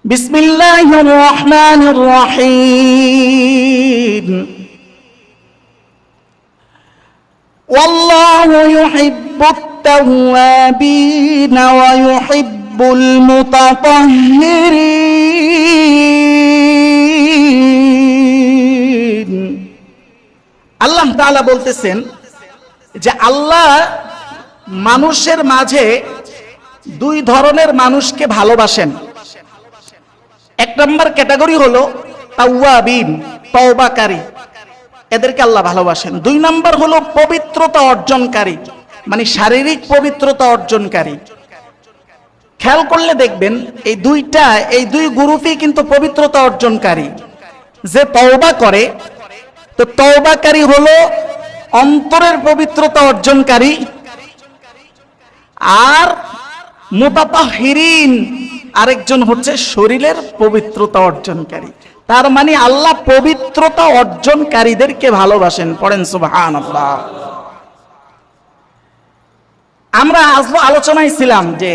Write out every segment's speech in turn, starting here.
বিসমিল্লাহির রহমানির রহিম। ওয়াল্লাহু ইউহিব্বুত তাওয়াবিন ওয়া ইউহিব্বুল মুতাতাহহিরিন। আল্লাহ তাআলা বলতেছেন যে আল্লাহ মানুষের মাঝে দুই ধরনের মানুষকে ভালোবাসেন। এক নম্বর ক্যাটাগরি হলো তাওয়াবিন, তওবাকারী, এদেরকে আল্লাহ ভালোবাসেন। দুই নম্বর হলো পবিত্রতা অর্জনকারী, মানে শারীরিক পবিত্রতা অর্জনকারী। খেয়াল করলে দেখবেন এই দুই গ্রুপই কিন্তু পবিত্রতা অর্জনকারী। যে তওবা করে, তো তওবাকারী হলো অন্তরের পবিত্রতা অর্জনকারী, আর মুতাতাহহিরিন আরেকজন হচ্ছে শরীরের পবিত্রতা অর্জনকারী। তার মানে আল্লাহ পবিত্রতা অর্জনকারীদেরকে ভালোবাসেন। পড়েন সুবহানাল্লাহ। আমরা আলোচনায় ছিলাম যে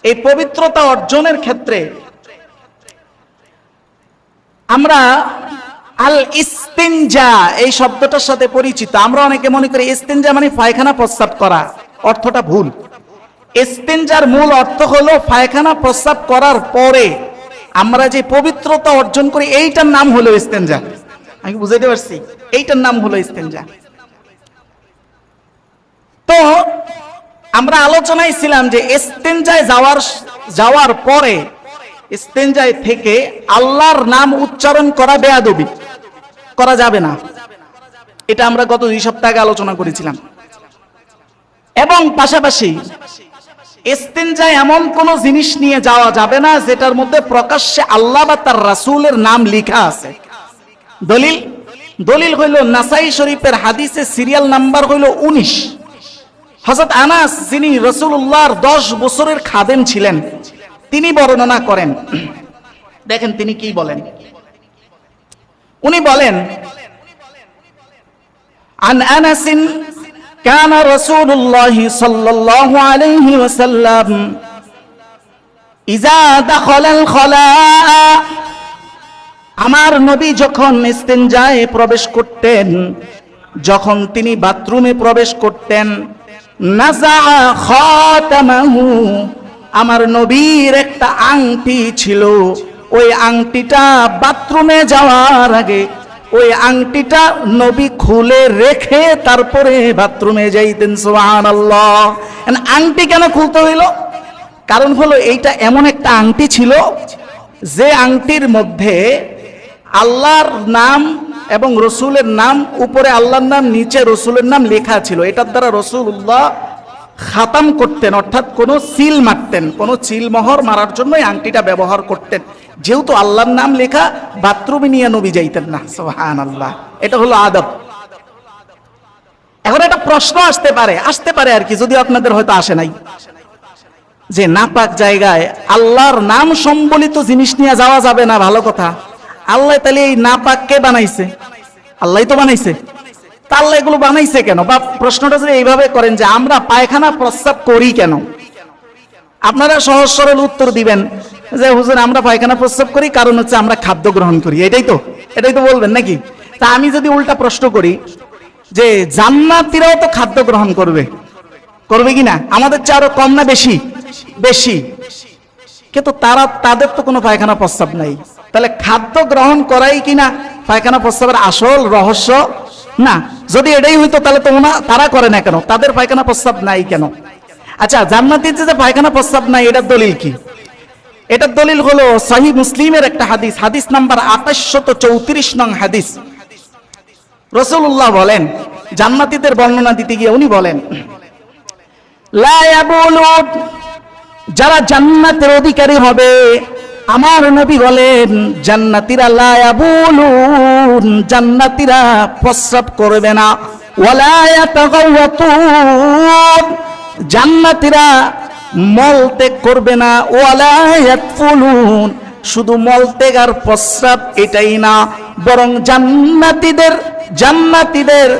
এই পবিত্রতা অর্জনের ক্ষেত্রে আমরা আল ইস্তিনজা এই শব্দটার সাথে পরিচিত। আমরা অনেকে মনে করি ইস্তিনজা মানে পায়খানা প্রস্রাব করা, অর্থটা ভুল। ইস্তিনজার মূল অর্থ হলো পায়খানা প্রস্রাব করার পরে আমরা যে পবিত্রতা অর্জন করি, এইটার নাম হলো ইস্তিনজা। আমি বুঝাইতে পারছি? এইটার নাম হলো ইস্তিনজা। তো আমরা আলোচনায় ছিলাম যে ইস্তিনজায় যাওয়ার পরে ইস্তিনজায় থেকে আল্লাহর নাম উচ্চারণ করা বেয়াদবি, করা যাবে না। এটা আমরা গত 2 সপ্তাহ আগে আলোচনা করেছিলাম। এবং পাশাপাশি ইস্তিনজায় এমন কোন জিনিস নিয়ে যাওয়া যাবে না যেটার মধ্যে প্রকাশ্যে আল্লাহ বা তার রাসূলের নাম লেখা আছে। দলিল হইল নাসাই শরীফের হাদিসে সিরিয়াল নাম্বার হইল 19। হযরত আনাস, যিনি রাসূলুল্লাহর 10 বছরের খাদেম ছিলেন, তিনি বর্ণনা করেন। দেখেন তিনি কি বলেন। উনি বলেন, আন আনাসিন كان رسول الله صلى الله عليه وسلم إذا دخل الخلاء আমার নবী যখন ইস্তিনজায়ে প্রবেশ করতেন, যখন তিনি বাথরুমে প্রবেশ করতেন, নাযা খাতামাহু, আমার নবীর একটা আংটি ছিল, ওই আংটিটা বাথরুমে যাওয়ার আগে ওই আংটিটা নবী খুলে রেখে তারপরে বাথরুমে যাইতেন। সুবহানাল্লাহ। আংটি কেন খুলতে হইল? কারণ হলো এইটা এমন একটা আংটি ছিল যে আংটির মধ্যে আল্লাহর নাম এবং রসুলের নাম, উপরে আল্লাহর নাম, নিচে রসুলের নাম লেখা ছিল। এটার দ্বারা রসুল্লাহ খাতাম করতেন, অর্থাৎ কোনো সিল মারতেন, কোনো সিল মোহর মারার জন্য এই আংটিটা ব্যবহার করতেন। যেহেতু আল্লাহর নাম লেখা, বাথরুমে নিয়ে নবী যাইতেন না। সুবহানাল্লাহ। এটা হলো আদব। এখন একটা প্রশ্ন আসতে পারে আর কি, যদি আপনাদের হয়তো আসে নাই, যে নাপাক জায়গায় আল্লাহর নাম সম্বলিত জিনিস নিয়ে যাওয়া যাবে না। ভালো কথা। আল্লাহ তাহলে এই নাপাক কে বানাইছে? আল্লাহই তো বানাইছে। তা আল্লাহ এগুলো বানাইছে কেন? বা প্রশ্নটা যদি এইভাবে করেন যে আমরা পায়খানা প্রস্রাব করি কেন, আপনারা সহজ সরল উত্তর দিবেন যে হুজুর আমরা পায়খানা প্রস্রাব করি কারণ হচ্ছে আমরা খাদ্য গ্রহণ করি। এটাই তো বলবেন নাকি? তা আমি যদি উল্টা প্রশ্ন করি যে জান্নাতীরাও তো খাদ্য গ্রহণ করবে কি না? আমাদের চেয়ে আরো কম না বেশি? কিন্তু তাদের তো কোনো পায়খানা প্রস্রাব নাই। তাহলে খাদ্য গ্রহণ করাই কিনা পায়খানা প্রস্রাবের আসল রহস্য না? যদি এটাই হইতো তাহলে তো তারা করে না কেন? তাদের পায়খানা প্রস্রাব নাই কেন? আচ্ছা, জান্নাতীর যে পায়খানা প্রস্রাব নাই, এটার দলিল কি? এটার দলিল হলো সহিহ মুসলিমের একটা হাদিস, হাদিস নাম্বার 2834 নং হাদিস। রাসূলুল্লাহ বলেন, জান্নাতীদের বর্ণনা দিতে গিয়ে উনি বলেন, লা ইয়াবুলুন, যারা জান্নাতের অধিকারী হবে, আমার নবী বলেন জান্নাতীরা লা ইয়াবুলুন, জান্নাতীরা প্রস্রাব করবে না। ওয়ালা ইয়াতাগাওয়াতুন, জান্নাতীরা মলত্যাগ করবে না। ওয়ালা ইয়াতফুলুন, শুধু মলত্যাগ আর প্রস্রাব এটাই না, বরং জান্নাতীদের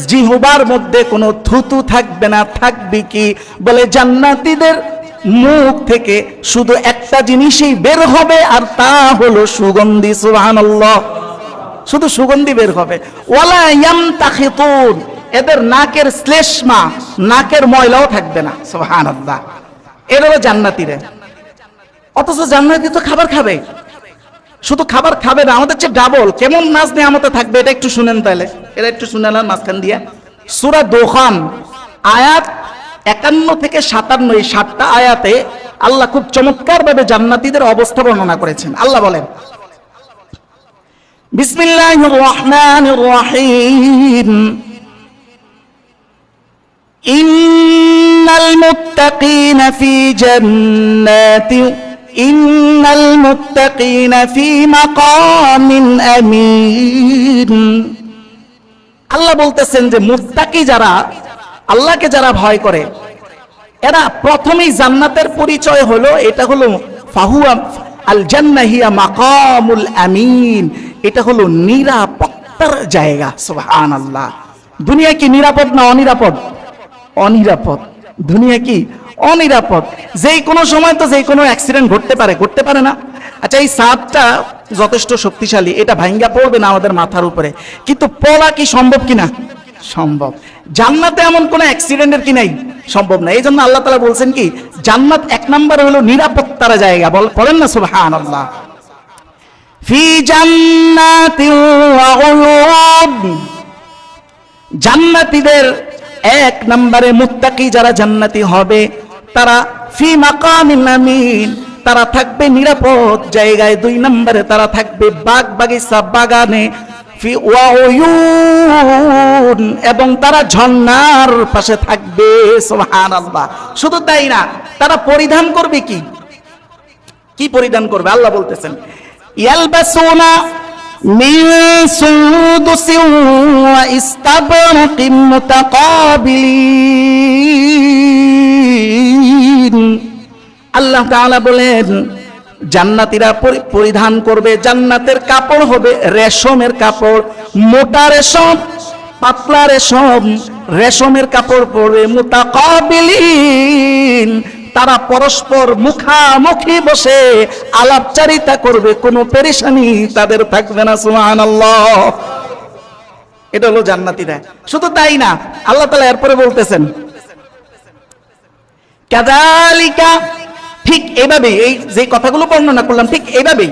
জিহ্বার মধ্যে কোনো থুতু থাকবে না। থাকবে কি? বলে জান্নাতীদের মুখ থেকে শুধু একটা জিনিসই বের হবে, আর তা হলো সুগন্ধি। সুবহানাল্লাহ, শুধু সুগন্ধি বের হবে। ওয়ালা ইয়ামতাখিতুন, এদের নাকের শ্লেষ্মা, নাকের ময়লাও থাকবে না। সুবহানাল্লাহ, এরা হলো জান্নাতীরা। অথচ জান্নাতি তো খাবার খাবে, শুধু খাবার খাবে না, আমাদের চেয়ে ডাবল। কেমন নাজ নেয়ামতে থাকবে এটা একটু শুনেন তাহলে, এটা একটু শুনালেন মাঝখান দিয়ে। সূরা দোখান আয়াত 51 থেকে 57, এই 7টা আয়াতে আল্লাহ খুব চমৎকার ভাবে জান্নাতীদের অবস্থা বর্ণনা করেছেন। আল্লাহ বলেন, বিসমিল্লাহির রহমানির রহিম, ইন্নাল মুত্তাকিনা ফি জান্নাতি ইন্নাল মুত্তাকিনা ফি মাকামিন আমিন। আল্লাহ বলতেছেন যে মুত্তাকি যারা, আল্লাহকে যারা ভয় করে, এরা প্রথমেই জান্নাতের পরিচয় হলো, এটা হলো ফাহুয়া আল জান্নাহ হিয়া মাকামুল আমিন, এটা হলো নিরাপত্তার জায়গা। সুবহানাল্লাহ, দুনিয়া কি নিরাপদ না অনিরাপদ? অনিরাপদ। দুনিয়া কি অনিরাপদ। যেই কোনো সময় তো যেই কোনো অ্যাক্সিডেন্ট ঘটতে পারে, ঘটতে পারে না? আচ্ছা, এই ছাদটা যথেষ্ট শক্তিশালী, এটা ভাঙ্গা পড়বে না আমাদের মাথার উপরে, কিন্তু পড়া কি সম্ভব কিনা? সম্ভব। জান্নাতে এমন কোন অ্যাক্সিডেন্টের কি নাই? সম্ভব না। এই জন্য আল্লাহ তাআলা বলছেন কি, জান্নাত এক নাম্বার হলো নিরাপত্তার জায়গা। পড়েন না সুবহানাল্লাহ, ফি জান্নাতিন ওয়া উয়ুন। জান্নাতীদের এক নম্বরে মুত্তাকি যারা জান্নাতি হবে, তারা ফি মাকামিন আমিন, তারা থাকবে নিরাপদ জায়গায়। 2 নম্বরে তারা থাকবে বাগ বাগিচা, বাগানে। ফি ওয়া উয়ুন, এবং তারা ঝর্ণার পাশে থাকবে। সুবহানাল্লাহ, শুধু তাই না, তারা পরিধান করবে কি? কি পরিধান করবে? আল্লাহ বলতেছেন, ইয়ালবাসুনা মিন সুদুসিন ওয়া ইস্তাবরাকিন মুতাকাবিলিন। আল্লাহ তাআলা বলেন, জান্নাতীরা পরিধান করবে, জান্নাতের কাপড় হবে রেশমের কাপড়, মোটা রেশম, পাতলা রেশম, রেশমের কাপড় পরবে। মুতাকাবিলিন, তারা পরস্পর মুখামুখি বসে আলাপচারিতা করবে, কোনো পেরেশানি তাদের থাকবে না। সুবহানাল্লাহ, এটা হলো জান্নাতীরা। শুধু তাই না, আল্লাহ তাআলা এরপরে বলতেছেন, কাযালিকা, ঠিক এভাবে, এই যে কথাগুলো বর্ণনা করলাম ঠিক এভাবেই,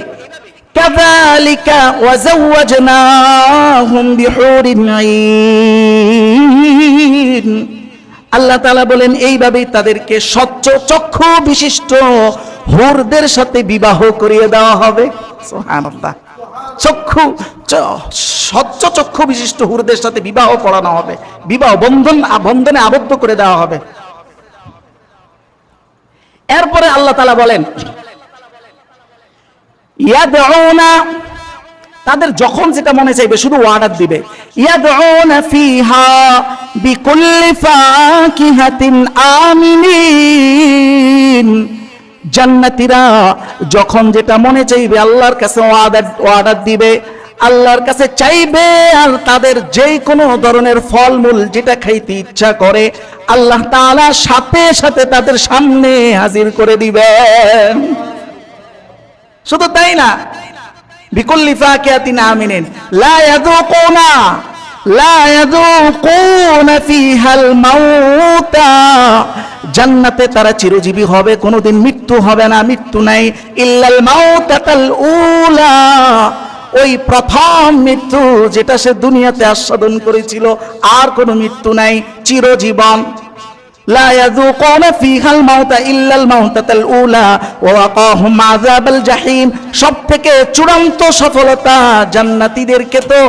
কাযালিকা ওয়া যাওয়াজনাহুম বিহুরিন আইন। আল্লাহ তাআলা বলেন, এইভাবেই তাদেরকে স্বচ্ছ চক্ষু বিশিষ্ট হুরদের সাথে বিবাহ করিয়ে দেওয়া হবে। সুবহানাল্লাহ, স্বচ্ছ চক্ষু বিশিষ্ট হুরদের সাথে বিবাহ পড়ানো হবে, বিবাহ বন্ধনে আবদ্ধ করে দেওয়া হবে। এরপরে আল্লাহ তাআলা বলেন, ইয়াদউনা, তাদের যখন যেটা মনে চাইবে শুধু অর্ডার দিবে। ইয়াদউনা ফিহা বিকুল্লি ফাকিহাতিন আমিনিন। জান্নাতীরা যখন যেটা মনে চাইবে আল্লাহর কাছে অর্ডার দিবে, আল্লাহর কাছে চাইবে, আর তাদের যেই কোনো ধরনের ফলমূল যেটা খাইতে ইচ্ছা করে আল্লাহ তাআলা সাথে সাথে তাদের সামনে হাজির করে দিবেন। শুধু তাই না, বিকুল্লি ফাকিহাতিন আমিনিন, লা ইয়াযুকুনা ফিহাল মাউতা। জান্নাতে তারা চিরজীবী হবে, কোনোদিন মৃত্যু হবে না, মৃত্যু নাই। ইল্লাল মাউতাতাল উলা, ওই প্রথম মৃত্যু যেটা সে দুনিয়াতে আস্বাদন করেছিল, আর কোনো মৃত্যু নাই, চিরজীবন। লা ইয়াযুকুনা ফিহাল মাউতা ইল্লাল মাউতাতাল উলা ওয়া ওয়াকাহুম আযাবাল জাহিম। সবথেকে চূড়ান্ত সফলতা জান্নাতীদেরকে তো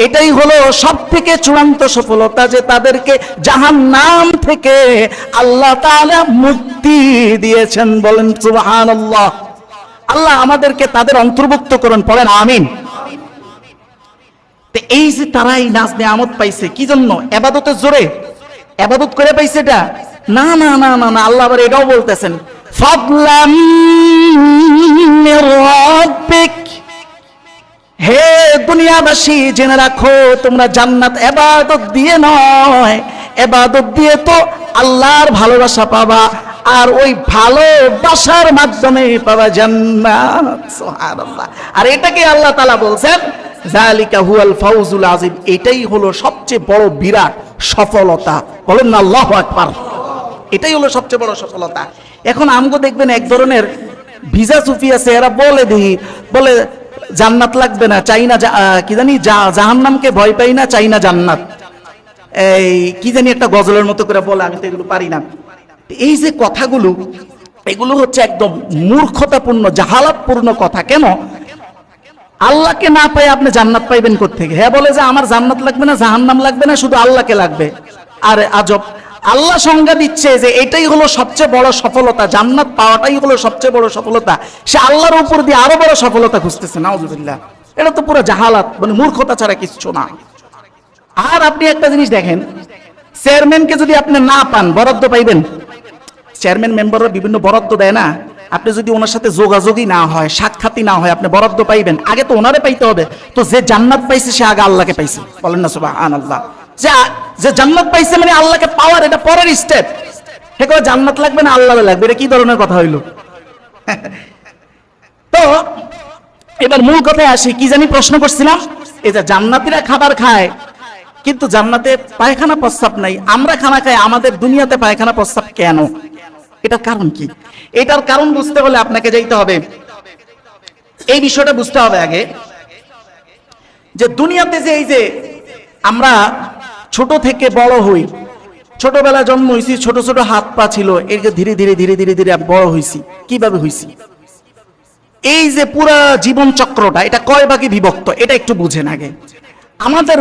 এটাই হলো সবথেকে চূড়ান্ত সফলতা, যে তাদেরকে জাহান্নাম থেকে আল্লাহ তাআলা মুক্তি দিয়েছেন। বলেন সুবহানাল্লাহ। আল্লাহ আমাদেরকে তাদের অন্তর্ভুক্ত করুন, পড়েন আমিন। তো এই যে তারা এই নাজ নিয়ামত পাইছে, কি জন্য? ইবাদতের জোরে, ইবাদত করে পাইছে এটা? না না না না না, আল্লাহ আবার এটাও বলতেছেন, ফাদলাম মির রাব্বিক। হে দুনিয়াবাসী, জেনে রাখো তোমরা জান্নাত ইবাদত দিয়ে নয়, ইবাদত দিয়ে তো আল্লাহর ভালোবাসা পাবা, আর ওই ভালোবাসার মাধ্যমে পাওয়া জান্নাত। সুবহানাল্লাহ। আর এটাকে আল্লাহ তাআলা বলছেন যালিকা হুয়াল ফাউজুল আযীম, এটাই হলো সবচেয়ে বড় বিরাট সফলতা। বলেন না আল্লাহু আকবার। এটাই হলো সবচেয়ে বড় সফলতা। এখন আমগো দেখবেন এক ধরনের ভিজা সুফি আছে, এরা বলে জান্নাত লাগবে না, চাই না কি জানি জাহান্নামকে ভয় পাই না, চাই না জান্নাত, এই কি জানি একটা গজলের মতো করে বলে, আমি তো এগুলো পারি না। এই যে কথাগুলো, এগুলো হচ্ছে একদম মূর্খতাপূর্ণ জাহালাতপূর্ণ কথা। কেন? আল্লাহকে না পাই আপনি জান্নাত পাইবেন কোত্থেকে? হ্যাঁ বলে যে আমার জান্নাত লাগবে না, জাহান্নাম লাগবে না, শুধু আল্লাহকে লাগবে। আরে আজব! আল্লাহ সংজ্ঞা দিচ্ছে যে এটাই হলো সবচেয়ে বড় সফলতা, জান্নাত পাওয়াটাই হলো সবচেয়ে বড় সফলতা। সে আল্লাহর উপর দিয়ে আরো বড় সফলতা খুঁজতেছে। নাউজুবিল্লাহ। এটা তো পুরো জাহালাত, মানে মূর্খতা ছাড়া কিচ্ছু না। আর আপনি একটা জিনিস দেখেন, চেয়ারম্যানকে যদি আপনি না পান, বরাদ্দ পাইবেন? চেয়ারম্যান মেম্বাররা বিভিন্ন বরাদ্দ দেয় না? আপনি যদি ওনার সাথে যোগাযোগই না হয়, সাক্ষাৎই না হয়, আপনি বরাদ্দ পাইবেন? আগে তো ওনারে পাইতে হবে। তো যে জান্নাত পাইছে সে আগে আল্লাহকে পাইছে। বলেন না সুবহানাল্লাহ। যে জান্নাত পাইছে মানে আল্লাহকে পাওয়ার, এটা পরের স্টেপ। সে কয় জান্নাত লাগবে না, আল্লাহ লাগবে। এটা কি ধরনের কথা হইল? তো এবার মূল কথায় আসি। কি জানি প্রশ্ন করছিলাম? এই যে জান্নাতীরা খাবার খায় কিন্তু জান্নাতে পায়খানা প্রস্রাব নাই, আমরা খানা খাই, আমাদের দুনিয়াতে পায়খানা প্রস্রাব কেন? এটার কারণ কি? এটার কারণ বুঝতে হলে আপনাকে যাইতে হবে, এই বিষয়টা বুঝতে হবে আগে, যে দুনিয়াতে যে এই যে আমরা ছোট থেকে বড় হই, ছোটবেলায় জন্ম হয়েছি, ছোট ছোট হাত পা ছিল, এর ধীরে ধীরে ধীরে ধীরে ধীরে বড় হয়েছি। কিভাবে হয়েছি? এই যে পুরা জীবন চক্রটা, এটা কয় ভাগে বিভক্ত এটা একটু বুঝেন আগে। আমাদের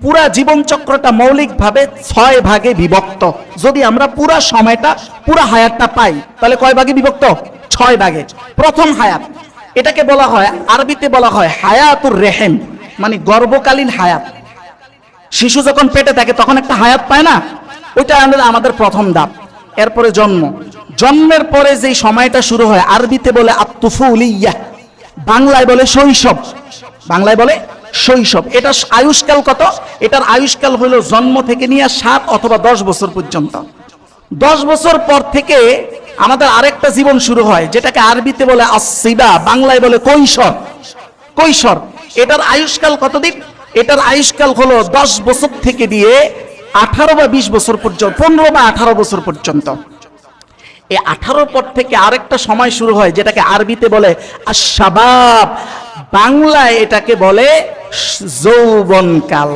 পুরা জীবন চক্রটা মৌলিকভাবে 6 ভাগে বিভক্ত। যদি আমরা পুরা সময়টা, পুরা হায়াতটা পাই, তাহলে কয় ভাগে বিভক্ত? 6 ভাগে। প্রথম হায়াত, এটাকে বলা হয়, আরবিতে বলা হয় হায়াতুর রেহেম, মানে গর্ভকালীন হায়াত। শিশু যখন পেটে থাকে তখন একটা হায়াত পায় না, ওইটা আমাদের প্রথম ধাপ। এরপরে জন্ম, জন্মের পরে যে সময়টা শুরু হয়, আরবিতে বলে আত-তুফুলিয়া, বাংলায় বলে শৈশব। বাংলায় বলে শৈশব। এটা আয়ুষ্কাল কত? এটার আয়ুষ্কাল হলো জন্ম থেকে নিয়ে 7 অথবা 10 বছর পর্যন্ত। 10 বছর পর থেকে আমাদের আরেকটা জীবন শুরু হয়, যেটাকে আরবিতে বলে আসিবা, বাংলায় বলে কৈশোর। কৈশোর, এটার আয়ুষ্কাল কতদিন? এটার আয়ুষ্কাল হলো 10 বছর থেকে দিয়ে 18 বা 20 বছর পর্যন্ত, 15 বা 18 বছর পর্যন্ত। এই 18 পর থেকে আরেকটা সময় শুরু হয়, যেটাকে আরবিতে বলে আশ-শাবাব, বাংলায় এটাকে বলে যৌবনকাল,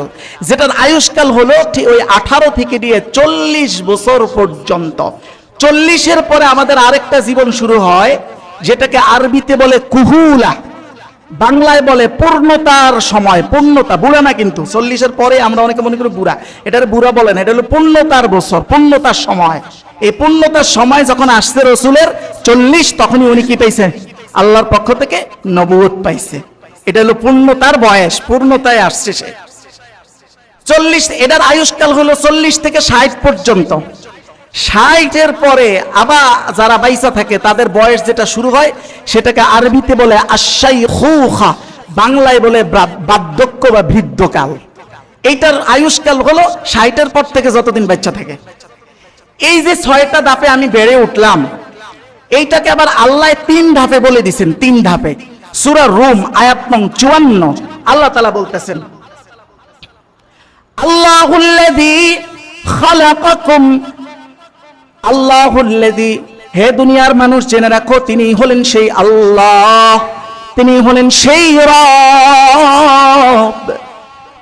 যেটার আয়ুষ্কাল হলো ঠিক ওই 18 থেকে দিয়ে 40 বছর পর্যন্ত। 40-এর পরে আমাদের আরেকটা জীবন শুরু হয়, যেটাকে আরবিতে বলে কুহুলা, বাংলায় বলে পূর্ণতার সময়। পূর্ণতা, বুড়া না কিন্তু, 40-এর পরে আমরা অনেকে মনে করি বুড়া, এটার বুড়া বলে না, এটা হলো পূর্ণতার বছর, পূর্ণতার সময়। এই পূর্ণতার সময় যখন আসছে রসুলের 40, তখনই উনি কি পাইছে? আল্লাহর পক্ষ থেকে নবুয়ত পাইছে। এটা হলো পূর্ণতার বয়স, পূর্ণতায় আসছে সে। 40, এটার আয়ুষ্কাল হলো 40 থেকে 60 পর্যন্ত। 60-এর পরে আবার যারা বাইসা থাকে তাদের বয়স যেটা শুরু হয়, সেটাকে আরবিতে বলে আশ-শাইখুখা, বাংলায় বলে বার্ধক্য বা বৃদ্ধকাল। এইটার আয়ুষ্কাল হলো 60-এর পর থেকে যতদিন বাচ্চা থাকে। এই যে 6টা ধাপে আমি বেড়ে উঠলাম, এইটাকে আবার আল্লাহ 3 ধাপে বলে দিছেন, 3 ধাপে। সূরা রুম আয়াত নং 54 আল্লাহ তাআলা বলতেছেন, আল্লাহুল্লাযী খালাকাকুম, আল্লাহুল্লাযী, হে দুনিয়ার মানুষ জেনে রাখো, তিনি হলেন সেই আল্লাহ, তিনি হলেন সেই রব,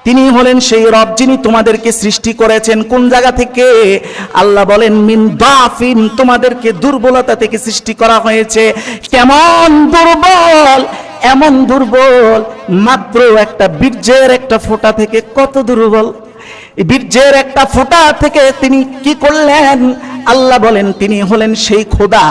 তিনি হলেন সেই রব যিনি তোমাদেরকে সৃষ্টি করেছেন। কোন জায়গা থেকে? আল্লাহ বলেন মিন দাফিন, তোমাদেরকে দুর্বলতা থেকে সৃষ্টি করা হয়েছে। কেমন দুর্বল? এমন দুর্বল, মাত্র একটা বীর্যের একটা ফোঁটা থেকে। কত দুর্বল! বীর্যের একটা ফোঁটা থেকে তিনি কি করলেন? আল্লাহ বলেন তিনি হলেন সেই খোদা,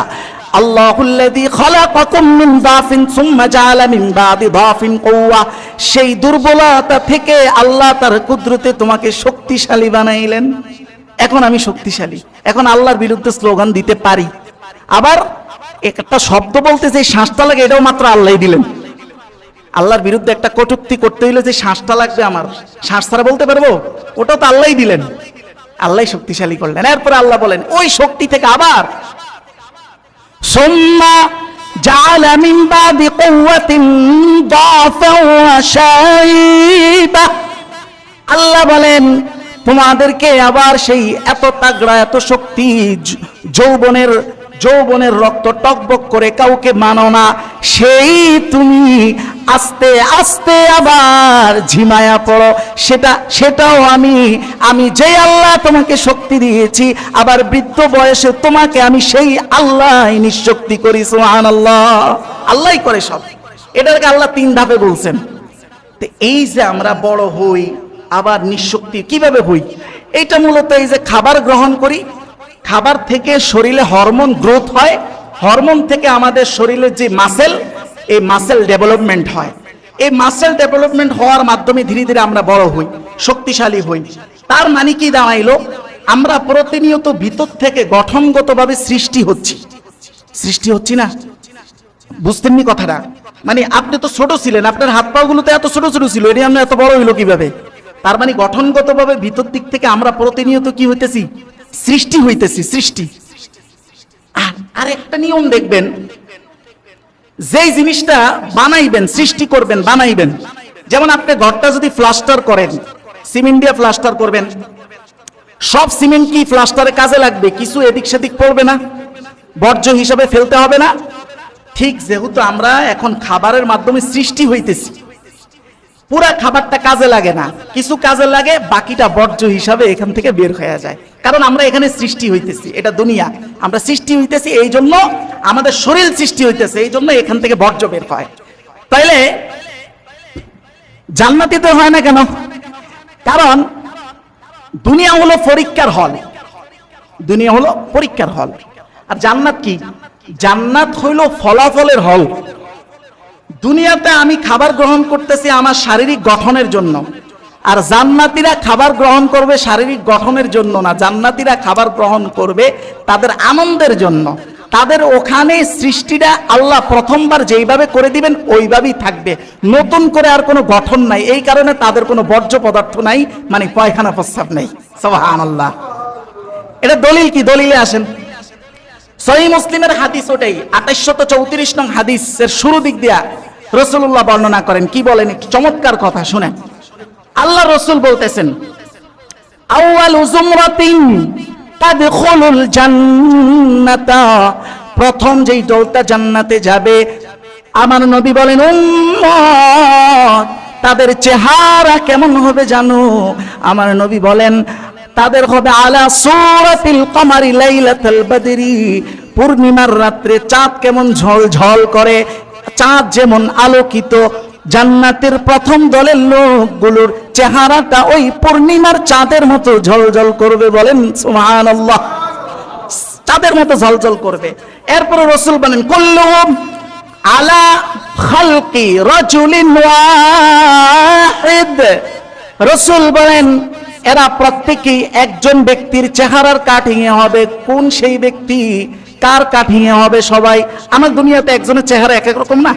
আল্লাহুল্লাযী খালাকাকুম মিন দাফিন সুম্মা জাআলা মিন বাদি দাফিন কুওয়া। সেই দুর্বলতা থেকে আল্লাহ তার কুদরতে তোমাকে শক্তিশালী বানাইলেন। এখন আমি শক্তিশালী, এখন আল্লাহর বিরুদ্ধে স্লোগান দিতে পারি। আবার একটা শব্দ বলতে যে শ্বাসটা লাগে, এটাও মাত্র আল্লাহই দিলেন। আল্লাহর বিরুদ্ধে একটা কটূক্তি করতে হইলে যে শ্বাসটা লাগবে, আমার শ্বাস ছাড়া বলতে পারবো? ওটাও তো আল্লাহই দিলেন, আল্লাহই শক্তিশালী করলেন। এরপরে আল্লাহ বলেন ওই শক্তি থেকে আবার সুম্মা জাআলা মিন বাদি কুওয়াতিন দাফা ওয়া শাইবা। আল্লাহ বলেন তোমাদেরকে আবার সেই এত তাগড়া এত শক্তি যৌবনের রক্ত টকবক করে কাউকে মানো না, সেই তুমি আস্তে আস্তে আবার ঝিমায়া পড়ো, সেটাও আমি যে আল্লাহ তোমাকে শক্তি দিয়েছি, আবার বৃদ্ধ বয়সে তোমাকে আমি সেই আল্লাহ নিঃশক্তি করি। সুবহানাল্লাহ, আল্লাহই করে সব। এটাকে আল্লাহ 3 ধাপে বলছেন। তো এই যে আমরা বড় হই আবার নিঃশক্তি কিভাবে হই, এইটা মূলত এই যে খাবার গ্রহণ করি, খাবার থেকে শরীরে হরমোন গ্রোথ হয়, হরমোন থেকে আমাদের শরীরে যে এই মাসেল ডেভেলপমেন্ট হয়, এই মাসেল ডেভেলপমেন্ট হওয়ার মাধ্যমে ধীরে ধীরে আমরা বড় হই, শক্তিশালী হই। তার মানে কি দাঁড়াইলো, আমরা প্রতিনিয়ত ভিতর থেকে গঠনগতভাবে সৃষ্টি হচ্ছি না। বুঝতেননি কথাটা? মানে আপনি তো ছোট ছিলেন, আপনার হাত পা গুলো তো এত ছোট ছোট ছিল, এটি আমরা এত বড় হইলো কিভাবে? তার মানে গঠনগতভাবে ভিতর দিক থেকে আমরা প্রতিনিয়ত কি হইতেছি? সৃষ্টি। আর একটা নিয়ম দেখবেন, যেই জিনিসটা বানাইবেন, সৃষ্টি করবেন, বানাইবেন, যেমন আপনি ঘরটা যদি প্লাস্টার করেন, সিমেন্ট দিয়ে প্লাস্টার করবেন, সব সিমেন্ট কি প্লাস্টারে কাজে লাগবে? কিছু এদিক সেদিক পড়বে না, বর্জ্য হিসাবে ফেলতে হবে না? ঠিক যেহেতু আমরা এখন খাবারের মাধ্যমে সৃষ্টি হইতেছি, পুরা খাবারটা কাজে লাগে না, কিছু কাজে লাগে, বাকিটা বর্জ্য হিসাবে এখান থেকে বের হয়ে যায়। কারণ আমরা এখানে সৃষ্টি হইতেছি, এটা দুনিয়া, আমরা সৃষ্টি হইতেছি, এই জন্য আমাদের শরীর সৃষ্টি হইতেছে, এই জন্য এখান থেকে বর্জ্য বের হয়। তাইলে জান্নাতীতে হয় না কেন? কারণ দুনিয়া হলো পরীক্ষার হল, আর জান্নাত কি? জান্নাত হইল ফলাফলের হল। দুনিয়াতে আমি খাবার গ্রহণ করতেছি আমার শারীরিক গঠনের জন্য, আর জান্নাতীরা খাবার গ্রহণ করবে শারীরিক গঠনের জন্য না, জান্নাতীরা খাবার গ্রহণ করবে তাদের আনন্দের জন্য। তাদের ওখানে সৃষ্টিটা আল্লাহ প্রথমবার যেইভাবে করে দিবেন ওইভাবেই থাকবে, নতুন করে আর কোনো গঠন নাই। এই কারণে তাদের কোনো বর্জ্য পদার্থ নাই, মানে পায়খানা প্রস্রাব নেই। সুবহানাল্লাহ। এটা দলিল কি? দলিলে আসেন। সহিহ মুসলিমের হাদিস ওটাই, 2834 নং হাদিসের শুরু দিক দিয়া রাসূলুল্লাহ বর্ণনা করেন। কি বলেন? একটু চমৎকার কথা শুনেন। আল্লাহ রাসূল বলতেছেন, আউয়ালু জুমরাতিন তাদখুলুল জান্নাতা, প্রথম যেই দলটা জান্নাতে যাবে, আমার নবী বলেন উম্মত, তাদের চেহারা কেমন হবে জানো? আমার নবী বলেন তাদের হবে আলা সূরাতিল কমারি লাইলাতুল বদরি, পূর্ণিমার রাত্রে চাঁদ কেমন ঝলঝল করে, চাঁদ যেমন আলোকিত, জান্নাতের প্রথম দলের লোকগুলোর চেহারাটা ওই পূর্ণিমার চাঁদের মতো ঝলঝল করবে। বলেন সুবহানাল্লাহ, চাঁদের মতো ঝলঝল করবে। এরপর রাসূল বলেন কুল্লুহুম আলা খালকি রাজুলিন ওয়াহিদ, রাসূল বলেন এরা প্রত্যেকেই একজন ব্যক্তির চেহারার কাটিং এ হবে। কোন সেই ব্যক্তি? কার কাটিং এ হবে? সবাই, আমার দুনিয়াতে একজনের চেহারা এক এক রকম না,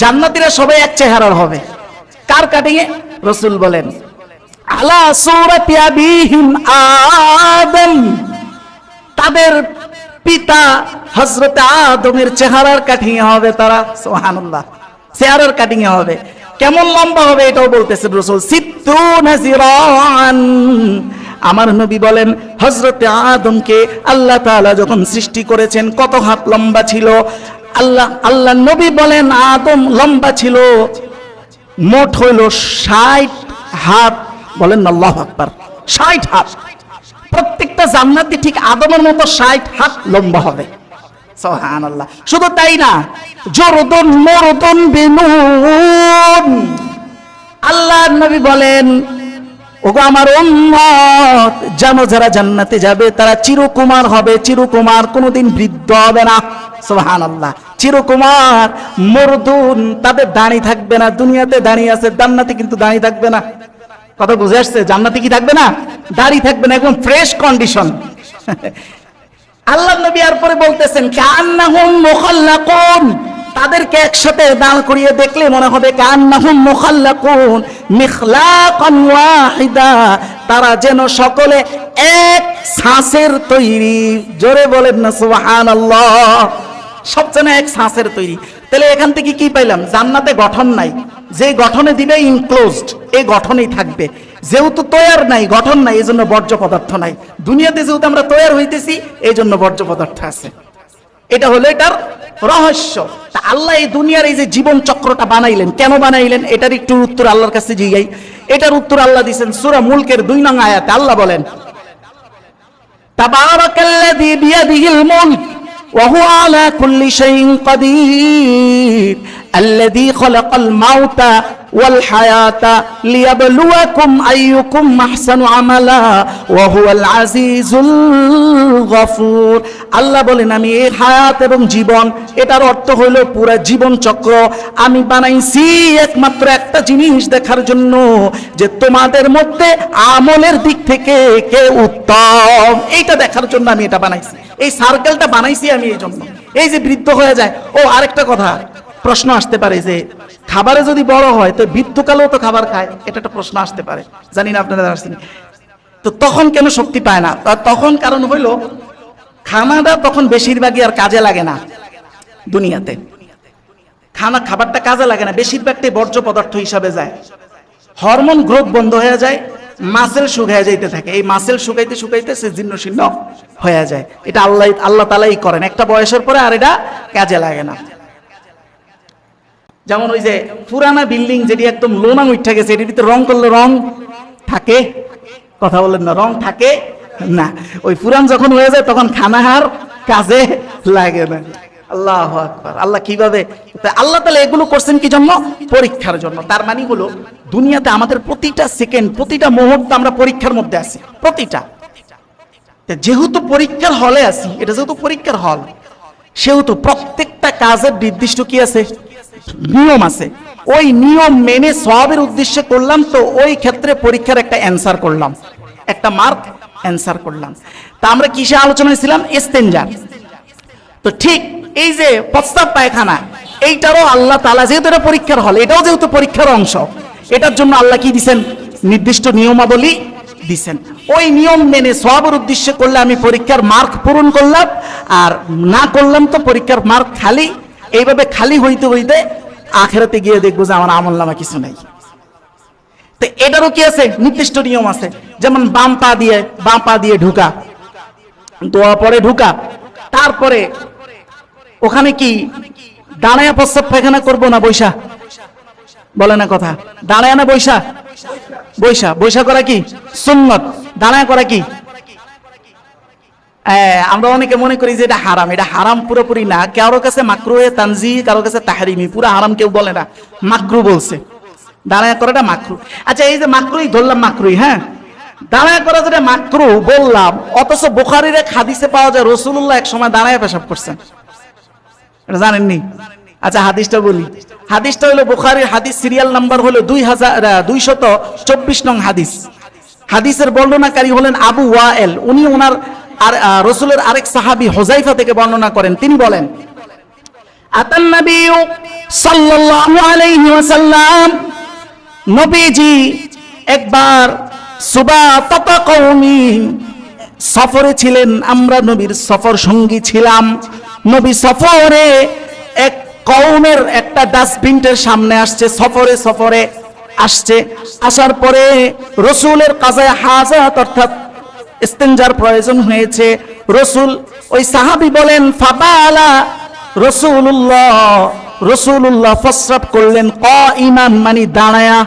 জান্নাতীরা সবাই এক চেহারার হবে। কার কাটিং এ? রাসূল বলেন আলা সূরাতি আবিহিম আদম, তাদের পিতা হযরত আদমের চেহারার কাটিং এ হবে তারা। সুবহানাল্লাহ, চেহারার কাটিং এ হবে। কেমন লম্বা হবে এটাও বলতেছেন রাসূল, 60 জিরান। আমার নবী বলেন হযরত আদমকে আল্লাহ তাআলা যখন সৃষ্টি করেছেন কত হাত লম্বা ছিল? আল্লাহ নবী বলেন আদম লম্বা ছিল মোট হইল 60 হাত। বলেন আল্লাহু আকবার, 60 হাত। প্রত্যেকটা জান্নাতি ঠিক আদমের মতো 60 হাত লম্বা হবে। সুবহানাল্লাহ। শুধু তাই না, জরদুন মুরদুন বিনুন, আল্লাহর নবী বলেন ওগো আমার উম্মত, জানো যারা জান্নাতে যাবে তারা চিরকুমার হবে, চিরকুমার, কোনোদিন বৃদ্ধ হবে না। সুবহানাল্লাহ, চিরকুমার। মুরদুন, তাদের দাড়ি থাকবে না। দুনিয়াতে দাড়ি আছে, জান্নাতে কিন্তু দাড়ি থাকবে না। কথা বুঝে আসছে? জান্নাতে কি থাকবে না? দাড়ি থাকবে না, একদম ফ্রেশ কন্ডিশন। আল্লাহ নবী আর পরে বলতেছেন কান্নাহুম মুখাল্লাকুন, তাদেরকে একসাথে দাঁড় করিয়ে দেখলে মনে হবে কান্নাহুম মুখাল্লাকুন মিখলাকান ওয়াহিদা, তারা যেন সকলে এক ছাঁচের তৈরি। জোরে বলেন না সুবহানাল্লাহ। সব যেন এক ছাঁচের তৈরি। তাহলে এখান থেকে কি পাইলাম? জান্নাতে গঠন নাই, যে গঠনে দিবে ইনক্লোজড, এই গঠনেই থাকবে। যেহেতু তৈয়ার নাই, গঠন নাই, এই জন্য বর্জ্য পদার্থ নাই। দুনিয়াতে যেহেতু আমরা তৈয়ার হইতেছি, এই জন্য বর্জ্য পদার্থ আছে। এটা হলো এটার রহস্য। তা আল্লাহ এই দুনিয়ার এই যে জীবন চক্রটা বানাইলেন, কেন বানাইলেন? এটার একটু উত্তর আল্লাহর কাছে জিগাই। এটার উত্তর আল্লাহ দিয়েছেন সূরা মুলকের 2 নং আয়াতে। আল্লাহ বলেন, তাবারাকাল্লাযী বিয়াদিহিল মুলক ওয়া হুয়া আলা কুল্লি শাইইন কাদির আল্লাযী খালাকাল মাউতা ওয়াল হায়াতা লিয়াবলুয়াকুম আইয়ুকুম আহসানু আমালা ওয়া হুয়াল আজিজুল গফুর। আল্লাহ বলেন, আমি এই হায়াত এবং জীবন, এটার অর্থ হলো পুরা জীবন চক্র আমি বানাইছি একমাত্র একটা জিনিস দেখার জন্য, যে তোমাদের মধ্যে আমলের দিক থেকে কে উত্তম, এইটা দেখার জন্য আমি এটা বানাইছি। এই সার্কেলটা বানাইছি আমি এই জন্য। এই যে বৃদ্ধ হয়ে যায়, ও আরেকটা কথা প্রশ্ন আসতে পারে যে খাবারে যদি বড় হয় তো বৃদ্ধকালেও তো খাবার খায়, এটা একটা প্রশ্ন আসতে পারে, জানি না আপনারা আসছেন তো তখন কেন শক্তি পায় না? তখন কারণ হইল খানাটা তখন বেশিরভাগই আর কাজে লাগে না। দুনিয়াতে খাবারটা কাজে লাগে না, বেশিরভাগটাই বর্জ্য পদার্থ হিসাবে যায়। হরমোন গ্রোথ বন্ধ হয়ে যায়, মাসেল শুকায় যাইতে থাকে। এই মাসেল শুকাইতে শুকাইতে সে জীর্ণ শীর্ণ হয়ে যায়। এটা আল্লাহ তাআলাই করেন, একটা বয়সের পরে আর এটা কাজে লাগে না। যেমন ওই যে পুরানা বিল্ডিং যেটি একদম লোনা উঠে গেছে, এটির ভিতরে রং করলে রং থাকে? কথা বলেন না, রং থাকে না। ওই পুরান যখন হয়ে যায় তখন খানাহার কাজে লাগে না। আল্লাহু আকবার। আল্লাহ কিভাবে, আল্লাহ তাআলা এগুলো করছেন কি জন্য? পরীক্ষার জন্য। তার মানে হলো দুনিয়াতে আমাদের প্রতিটা সেকেন্ড, প্রতিটা মুহূর্ত আমরা পরীক্ষার মধ্যে আছি, প্রতিটা। যেহেতু পরীক্ষার হলে আছি, এটা যেহেতু পরীক্ষার হল, সেহেতু প্রত্যেকটা কাজের নির্দিষ্ট কি আছে? নিয়ম আছে। ওই নিয়ম মেনে সওয়াবের উদ্দেশ্যে করলাম, তো ওই ক্ষেত্রে পরীক্ষার একটা অ্যান্সার করলাম, একটা মার্ক অ্যান্সার করলাম। তা আমরা কিসে আলোচনায় ছিলাম? ইস্তেনজা। তো ঠিক এই যে প্রস্তাব পায়খানা, এইটারও আল্লাহ তাআলা যেহেতু এটা পরীক্ষার হল, এটাও যেহেতু পরীক্ষার অংশ, এটার জন্য আল্লাহ কি দিবেন? নির্দিষ্ট নিয়মাবলী দিবেন। ওই নিয়ম মেনে সওয়াবের উদ্দেশ্যে করলে আমি পরীক্ষার মার্ক পূরণ করলাম, আর না করলাম তো পরীক্ষার মার্ক খালি। এইভাবে খালি হইতে হইতে আখিরাতে গিয়ে দেখবো যে আমার আমলনামা কিছু নাই। তো এটারও কি আছে? নির্দিষ্ট নিয়ম আছে। যেমন বাম পা দিয়ে ঢুকা, দোয়া পরে ঢুকা, তারপরে ওখানে কি দাঁড়ায়া প্রস্রাব পায়খানা করবো না বৈশা? বলে না কথা, দাঁড়ায় না বৈশা? বৈশা করা কি সুন্নত, দাঁড়ায় করা কি? আমরা অনেকে মনে করি যে এটা হারাম। এটা হারাম পুরোপুরি না, কারো কাছে মাকরুহে তানজিহ, কারো কাছে তাহরিমি। পুরো হারাম কেউ বলে না, মাকরু বলছে। দাঁড়ায় করাটা মাকরু। আচ্ছা, এই যে মাকরুই ধরলাম, মাকরুই, হ্যাঁ, দাঁড়ায় করা যেটা মাকরু বললাম, অথচ বুখারীর এক হাদিসে পাওয়া যায় রাসূলুল্লাহ এক সময় দাঁড়ায় পেশাব করছেন। এটা জানেননি? আচ্ছা, হাদিসটা বলি। হাদিসটা হলো বুখারীর হাদিস, সিরিয়াল নাম্বার হলো 2224 নং হাদিস। হাদিসের বর্ণনাকারী হলেন আবু ওয়াইল। উনি ওনার আর রাসূলের আরেক সাহাবী হুযায়ফা থেকে বর্ণনা করেন। তিনি বলেন, আতান নবী সাল্লাল্লাহু আলাইহি ওয়াসাল্লাম, নবীজি একবার সুবাতাত কওমিন, সফরে ছিলেন। আমরা নবীর সফর সঙ্গী ছিলাম। নবী সফরে এক কওমের একটা ডাস্টবিনের সামনে আসছে, সফরে আসছে। আসার পরে রাসূলের কাযায়ে হাজাত অর্থাৎ ইস্তেনজার প্রয়োজন হয়েছে। রাসূল, ওই সাহাবী বলেন, ফাবালা রাসূলুল্লাহ প্রস্রাব করলেন কাইমান, মানে দাঁড়ায়া।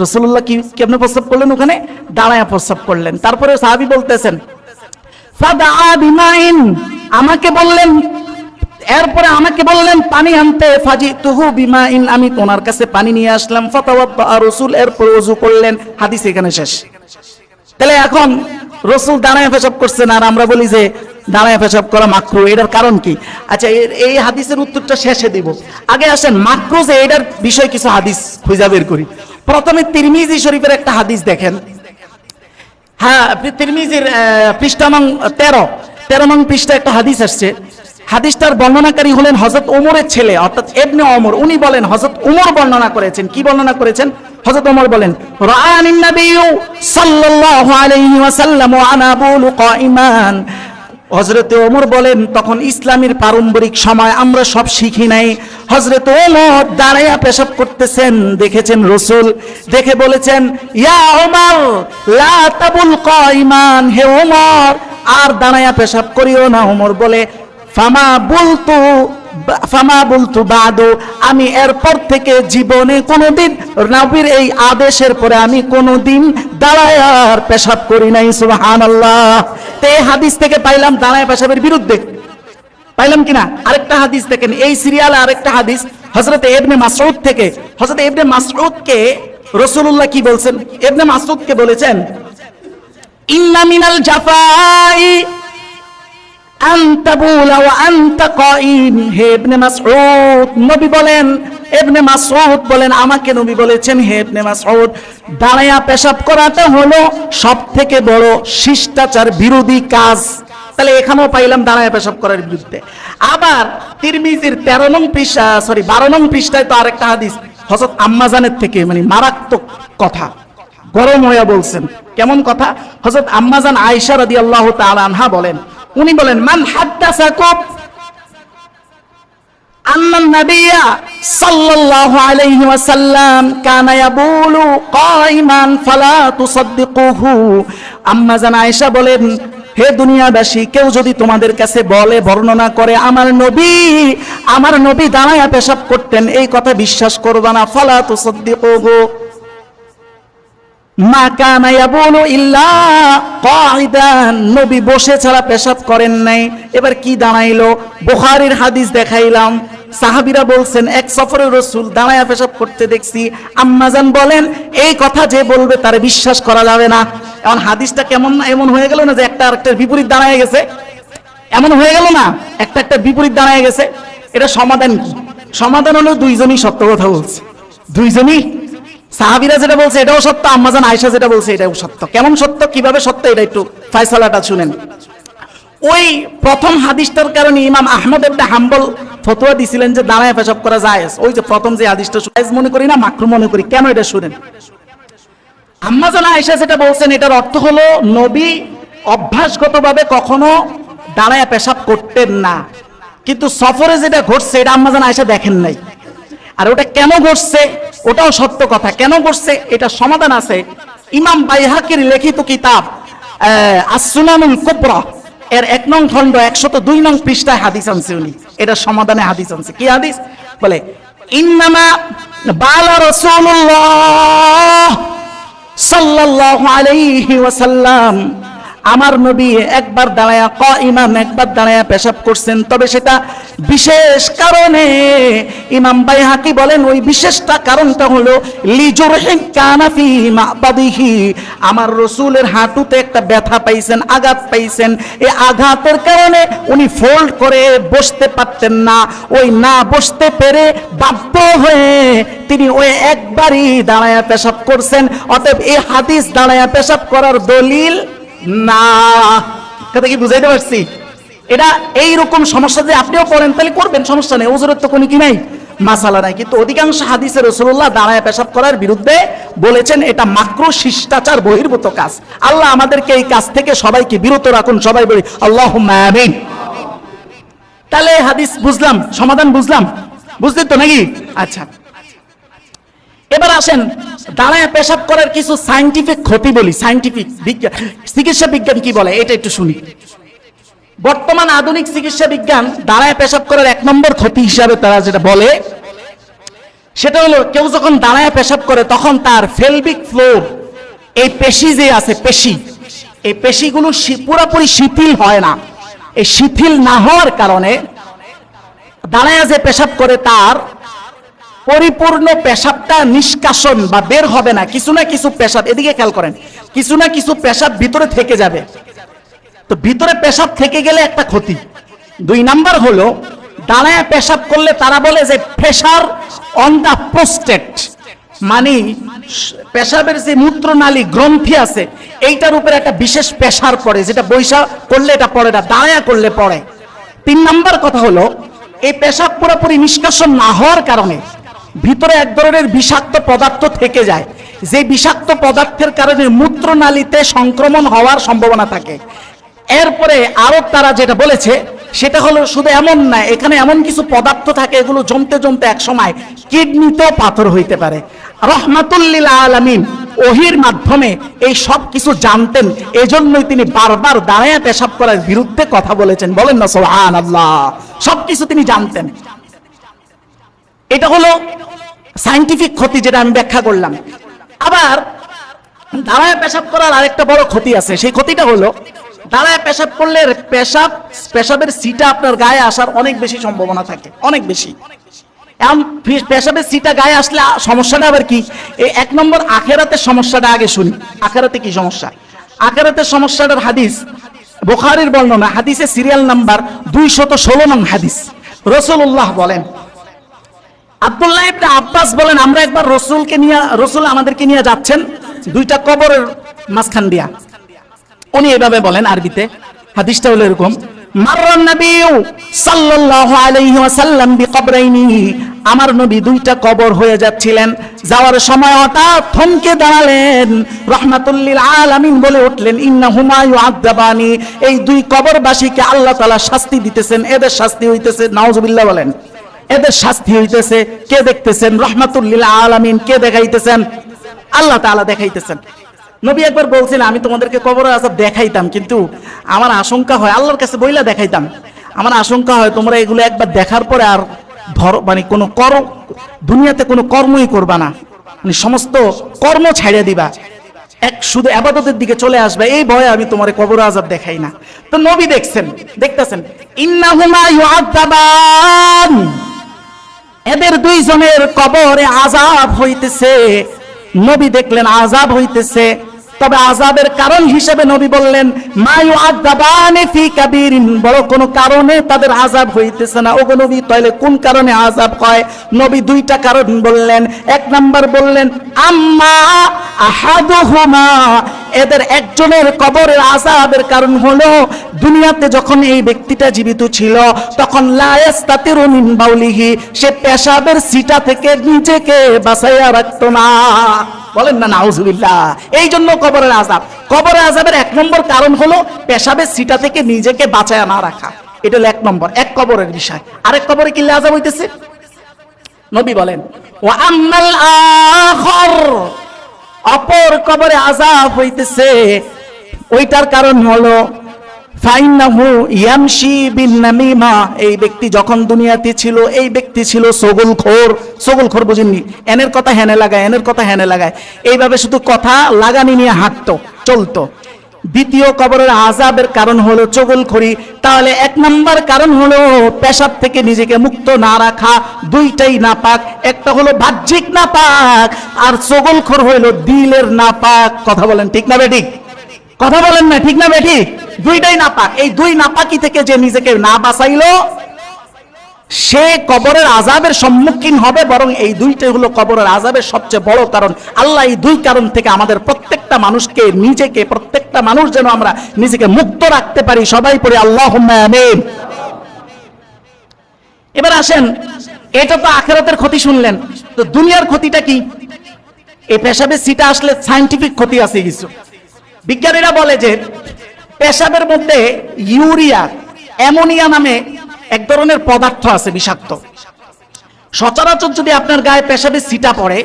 রাসূলুল্লাহ কি কেমনে প্রস্রাব করলেন? ওখানে দাঁড়ায়া প্রস্রাব করলেন। তারপরে সাহাবী বলতেছেন, ফাদা বিমাইন, আমাকে বললেন, এরপরে আমাকে বললেন পানি আনতে। ফাজিতুহু বিমাইন, আমি ওনার কাছে পানি নিয়ে আসলাম। ফাতাওয়াদ্দা রাসূল, এরপর ওযু করলেন। হাদিস এখানে শেষ। তাহলে এখন রাসূল দাঁড়ায় পেশাব করছেন, আর আমরা বলি যে দাঁড়ায় পেশাব করা মাকরু। এটার কারণ কি? আচ্ছা, এই হাদিসের উত্তরটা শেষে দিব। আগে আসেন মাকরু যে এটার বিষয় কিছু হাদিস খুঁজে বের করি। প্রথমে তিরমিজি শরীফের একটা হাদিস দেখেন। হ্যাঁ, তিরমিজির পৃষ্ঠা নং 13 নং পৃষ্ঠা একটা হাদিস আসছে। হাদিসটার বর্ণনাকারী হলেন হযরত ওমরের ছেলে অর্থাৎ ইবনে ওমর। উনি বলেন, হযরত ওমর বর্ণনা করেছেন। কি বর্ণনা করেছেন? হযরত ওমর বলেন, রাআনিন নবী সাল্লাল্লাহু আলাইহি ওয়াসাল্লাম ওয়া আনা বুলু কাইমান, হযরতে ওমর বলেন, তখন ইসলামের প্রারম্ভিক সময় আমরা সব শিখি নাই। হযরতে ওমর দাঁড়াইয়া পেশাব করতেছেন, দেখেছেন রাসূল, দেখে বলেছেন, ইয়া ওমর লা তাবুল কাইমান, হে ওমর আর দাঁড়াইয়া পেশাব করিও না। ওমর বলে, ফামা বলতু বাদু, আমি এরপর থেকে জীবনে কোনোদিন নবীর এই আদেশের পরে আমি কোনোদিন দাঁড়ায় আর পেশাব করি নাই। সুবহানাল্লাহ। তো এই হাদিস থেকে পাইলাম দাঁড়ায় পেশাবের বিরুদ্ধে, পাইলাম কিনা? আরেকটা হাদিস দেখেন, এই সিরিয়ালে আরেকটা হাদিস হযরত ইবনে মাসউদ থেকে। হযরত ইবনে মাসউদকে রাসূলুল্লাহ কি বলছেন? ইবনে মাসউদকে বলেছেন, ইন্না মিনাল জাফাই আনতাবুলা ওয়া আনতা কাইম। হে ইবনে মাসউদ, নবী বলেন, ইবনে মাসউদ বলেন, আমাকে নবী বলেছেন, হে ইবনে মাসউদ, দাঁড়ায়া পেশাব করাটা হলো সবথেকে বড় শিষ্টাচার বিরোধী কাজ। তাহলে এখানেও পাইলাম দাঁড়ায়া পেশাব করার বিরুদ্ধে। আবার তিরমিজির 12 নং পৃষ্ঠায় তো আরেকটা হাদিস হযরত আম্মাজানের থেকে, মানে মারাত্মক কথা, গরম হয়ে বলছেন। কেমন কথা? হযরত আম্মাজান আয়েশা রাদিয়াল্লাহু তাআলা আনহা বলেন, উনি বলেন, মান হাদ্দাসাকুম আন্নান নাবিয়্যা সাল্লাল্লাহু আলাইহি ওয়াসাল্লাম কানা ইয়াবুলু কাইমান ফালা তুসাদ্দিকুহু। আম্মা জান আয়েশা বলেন, হে দুনিয়াবাসী, কেউ যদি তোমাদের কাছে বলে, বর্ণনা করে আমার নবী দাঁড়ায়া পেশাব করতেন, এই কথা বিশ্বাস করবে না। ফালা তুসাদ্দিকুহু মা কানা ইয়াবুলু ইল্লা কাইদান, নবী বসে ছাড়া পেশাব করেন নাই। এবার কি দাঁড়াইলো? বুখারীর হাদিস দেখাইলাম, সাহাবীরা বলছেন এক সফরে রাসূল দাঁড়ায়া পেশাব করতে দেখছি। আম্মাজান বলেন, এই কথা যে বলবে তার বিশ্বাস করা যাবে না। এখন হাদিসটা কেমন এমন হয়ে গেল না যে একটা আরেকটার বিপরীত দাঁড়ায় গেছে? এমন হয়ে গেল না, একটা বিপরীত দাঁড়ায় গেছে। এটা সমাধান কি? সমাধান হলো দুইজনই সত্য কথা বলছে, দুইজনই। সাহাবীরা যেটা বলছে এটাও সত্য, আম্মাজান আয়েশা যেটা বলছে এটাও সত্য। কেমন সত্য, কিভাবে সত্য, এটা একটু ফয়সালাটা শুনেন। ওই প্রথম হাদিসটার কারণে ইমাম আহমদ ইবনে হাম্বল ফতোয়া দিছিলেন যে দাঁড়ায় পেশাব করা জায়েজ। ওই যে প্রথম যে হাদিসটা জায়েজ মনে করি না, মাকরুহ মনে করি, কেন এটা শুনেন। আম্মাজান আয়েশা যেটা বলছেন এটার অর্থ হলো নবী অভ্যাসগতভাবে কখনো দাঁড়ায় পেশাব করতেন না, কিন্তু সফরে যেটা ঘটছে এটা আম্মাজান আয়েশা দেখেন নাই। আর ওটা কেন ঘটছে ওটাও সত্য কথা। কেন ঘটছে এটা সমাধান আছে। ইমাম বাইহাকির লিখিত কিতাব আস-সুনানুল কুবরা এর 1 নং খণ্ড 102 নং পৃষ্ঠায় হাদিস আনছে উনি। এটা সমাধানে হাদিস আনছে। কি হাদিস? বলে, ইন্নামা বালা রাসূলুল্লাহ সাল্লাল্লাহু আলাইহি ওয়াসাল্লাম, আমার নবী একবার দাঁড়ায়া কাইমান, একবার দাঁড়ায়া পেশাব করছেন, তবে সেটা বিশেষ কারণে। ইমাম বাইহাকি বলেন ওই বিশেষটা কারণটা হলো লিজুরহিন কানা ফি মাবাদিহি, আমার রাসূলের হাঁটুতে একটা ব্যথা পাইছেন, আঘাত পাইছেন। এই আঘাতের কারণে উনি ফোল্ড করে বসতে পারতেন না। ওই না বসতে পেরে বাধ্য হয়ে তিনি ওই একবারই দাঁড়ায়া পেশাব করছেন। অতএব এই হাদিস দাঁড়ায়া পেশাব করার দলিল না। কথা কি বুঝাইতে পারছি? এটা এইরকম সমস্যা যে আপনিও পড়েন তাহলে করবেন, সমস্যা নেই, ওজরের তো কোনো কি নাই, মাসালা নাই। কিন্তু অধিকাংশ হাদিসে রাসূলুল্লাহ দাঁড়ায় পেশাব করার বিরুদ্ধে বলেছেন এটা মাকরুহ, শিষ্টাচার বহির্ভূত কাজ। আল্লাহ আমাদেরকে এই কাজ থেকে সবাইকে বিরত রাখুন। সবাই বলি আল্লাহুম্মা আমিন। তাহলে হাদিস বুঝলাম, সমাধান বুঝলাম, বুঝলেন তো নাকি? আচ্ছা, এবার আসেন দাঁড়ায় পেশাব করার কিছু সায়েন্টিফিক ক্ষতি বলি। সায়েন্টিফিক বিজ্ঞান, চিকিৎসা বিজ্ঞান কি বলে এটা একটু শুনি। বর্তমান আধুনিক চিকিৎসা বিজ্ঞান দাঁড়ায় পেশাব করার 1 নম্বর ক্ষতি হিসাবে তারা যেটা বলে সেটা হলো, কেউ যখন দাঁড়ায় পেশাব করে তখন তার ফেলভিক ফ্লোর, এই পেশি যে আছে পেশি, এই পেশিগুলো পুরোপুরি শিথিল হয় না। এই শিথিল না হওয়ার কারণে দাঁড়ায় যে পেশাব করে তার পরিপূর্ণ পেশাবটা নিষ্কাশন বা বের হবে না। কিছু না কিছু পেশাব, এদিকে খেয়াল করেন, কিছু না কিছু পেশাব ভিতরে থেকে যাবে। তো ভিতরে পেশাব থেকে গেলে একটা ক্ষতি। 2 নাম্বার হলো দাঁড়ায় পেশাব করলে তারা বলে যে প্রেসার অন দা প্রোস্টেট, মানে পেশাবের যে মূত্রনালী গ্রন্থি আছে এইটার উপরে একটা বিশেষ প্রেসার পড়ে, যেটা বৈশা করলে এটা পড়ে না, দাঁড়ায় করলে পড়ে। 3 নাম্বার কথা হলো এই পেশাব পুরোপুরি নিষ্কাশন না হওয়ার কারণে ভিতরে এক ধরনের বিষাক্ত পদার্থ থেকে যায়, যে বিষাক্ত পদার্থের কারণে মূত্রনালীতে সংক্রমণ হওয়ার সম্ভাবনা থাকে। এরপরে আরো তারা যেটা বলেছে সেটা হলো শুধু এমন না, এখানে এমন কিছু পদার্থ থাকে এগুলো জমতে জমতে এক সময় কিডনিতেও পাথর হইতে পারে। রহমাতুল লিল আলামিন ওহির মাধ্যমে এই সব কিছু জানতেন, এজন্যই তিনি বারবার দাঁড়ায় পেশাব করার বিরুদ্ধে কথা বলেছেন। বলেন না সুবহানাল্লাহ। সবকিছু তিনি জানতেন। এটা হলো সায়েন্টিফিক ক্ষতি যেটা আমি ব্যাখ্যা করলাম। আবার দাঁড়ায় পেশাব করার আরেকটা বড় ক্ষতি আছে। সেই ক্ষতিটা হলো দাঁড়ায় পেশাব করলে পেশাবের সিটা আপনার গায়ে আসার অনেক বেশি সম্ভাবনা থাকে, অনেক বেশি। এখন পেশাবের সিটা গায়ে আসলে সমস্যাটা আবার কি? এই এক নম্বর আখেরাতের সমস্যাটা আগে শুনি। আখেরাতে কি সমস্যা? আখেরাতের সমস্যাটার হাদিস বুখারীর বর্ণনা, হাদিসের সিরিয়াল নাম্বার 216 নং হাদিস। রাসূলুল্লাহ বলেন, আব্দুল্লাহ ইবনে আব্বাস বলেন, আমরা একবার রাসূল আমাদেরকে নিয়ে যাচ্ছেন দুইটা কবরের মাঝখান দিয়া। উনি এভাবে বলেন আরবিতে, হাদিসটা হলো এরকম, মাররান নবিয়্যু সাল্লাল্লাহু আলাইহি ওয়াসাল্লাম বিকবরাইনি, আমার নবী দুইটা কবর হয়ে যাচ্ছিলেন, যাওয়ার সময় হঠাৎ থমকে দাঁড়ালেন, রাহমাতুল লিল আলামিন বলে উঠলেন, ইন্নাহুমা ইউআযাবানি, এই দুই কবরবাসীকে আল্লাহ তাআলা শাস্তি দিতেছেন, এদের শাস্তি হইতেছে, নাউজুবিল্লাহ বলেন, এদের শাস্তি হইতেছে। কে দেখতেছেন? রাহমাতুল লিল আলামিন। কে দেখাইতেছেন? আল্লাহ তাআলা দেখাইতেছেন। নবী একবার বলছিলেন, আমি তোমাদেরকে কবরের আযাব দেখাইতাম, কিন্তু আমার আশঙ্কা হয়, আল্লাহর কাছে বইলা দেখাইতাম, আমার আশঙ্কা হয় তোমরা এগুলো একবার দেখার পরে আর মানে কোনো দুনিয়াতে কোনো কর্মই করবা না, মানে সমস্ত কর্ম ছাড়িয়ে দিবা, শুধু ইবাদতের দিকে চলে আসবে, এই ভয়ে আমি তোমার কবরের আযাব দেখাই না। তো নবী দেখতেছেন ইন্নাহুমা ইউআযাবান, এদের দুইজনের কবরে আযাব হইতেছে। নবী দেখলেন আযাব হইতেছে, তবে আযাবের কারণ হিসেবে নবী বললেন, মা ইউআযাবানি ফি কাবীরিন, বড় কোনো কারণে তাদের আযাব হইতেছে না। ওগো নবী, তাহলে কোন কারণে আযাব হয়? নবী দুইটা কারণ বললেন। এক নাম্বার বললেন, আম্মা আহাদুহুমা, এদের একজনের কবরের আযাবের কারণ হলো দুনিয়াতে যখন এই ব্যক্তিটা জীবিত ছিল তখন লা ইস্তাতিরু মিন বাউলিহি, সে পেশাবের সিটা থেকে নিজেকে বাঁচাইয়া রাখতো না। বলেন না নাউজুবিল্লাহ। এই জন্য কবরের আযাব। কবরের আযাবের এক নম্বর কারণ হলো পেশাবের সিটা থেকে নিজেকে বাঁচায়া না রাখা। এটা হলো এক নম্বর, এক কবরের বিষয়। আরেক কবরে কি আযাব হইতেছে? নবী বলেন, ওয়া আম্মাল আখার, অপর কবরে আযাব হইতেছে, ওইটার কারণ হলো ফাইন্নাহু ইয়ামশি বিন নামিমা, এই ব্যক্তি যখন দুনিয়াতে ছিল এই ব্যক্তি ছিল সগলখোর। বুঝেননি? এনের কথা হেনে লাগায়, এনের কথা হেনে লাগায়, এইভাবে শুধু কথা লাগানি নিয়ে হাঁটতো, চলতো। দ্বিতীয় কবরের আযাবের কারণ হলো চগলখড়ি। তাহলে এক নাম্বার কারণ হলো পেশাব থেকে নিজেকে মুক্ত না রাখা, দুইটাই নাপাক। একটা হলো বাহ্যিক নাপাক, আর চগলখড় হইলো দিলের নাপাক। কথা বলেন ঠিক না বেঠিক? কথা বলেন না ঠিক না বেঠিক? দুইটাই নাপাক। এই দুই নাপাকি থেকে যে নিজেকে না বাঁচাইলো সে কবরের আযাবের সম্মুখীন হবে। বরং এই দুইটাই হলো কবরের আযাবের সবচেয়ে বড় কারণ। আল্লাহ এই দুই কারণ থেকে আমাদের প্রত্যেকটা মানুষকে, নিজেকে, প্রত্যেকটা মানুষ যেন আমরা নিজেকে মুক্ত রাখতে পারি। সবাই পড়ি আল্লাহুম্মা আমিন। এবার আসেন, এটা তো আখিরাতের ক্ষতি শুনলেন, তো দুনিয়ার ক্ষতিটা কি? এই পেশাবের সিটা আসলে সায়েন্টিফিক ক্ষতি আছে কিছু। বিজ্ঞানীরা বলে যে পেশাবের মধ্যে ইউরিয়া, অ্যামোনিয়া নামে এক ধরনের পদার্থ আছে বিষাক্ত। সচরাচর যদি আপনার গায়ে পেশাবের সিটা পড়ে,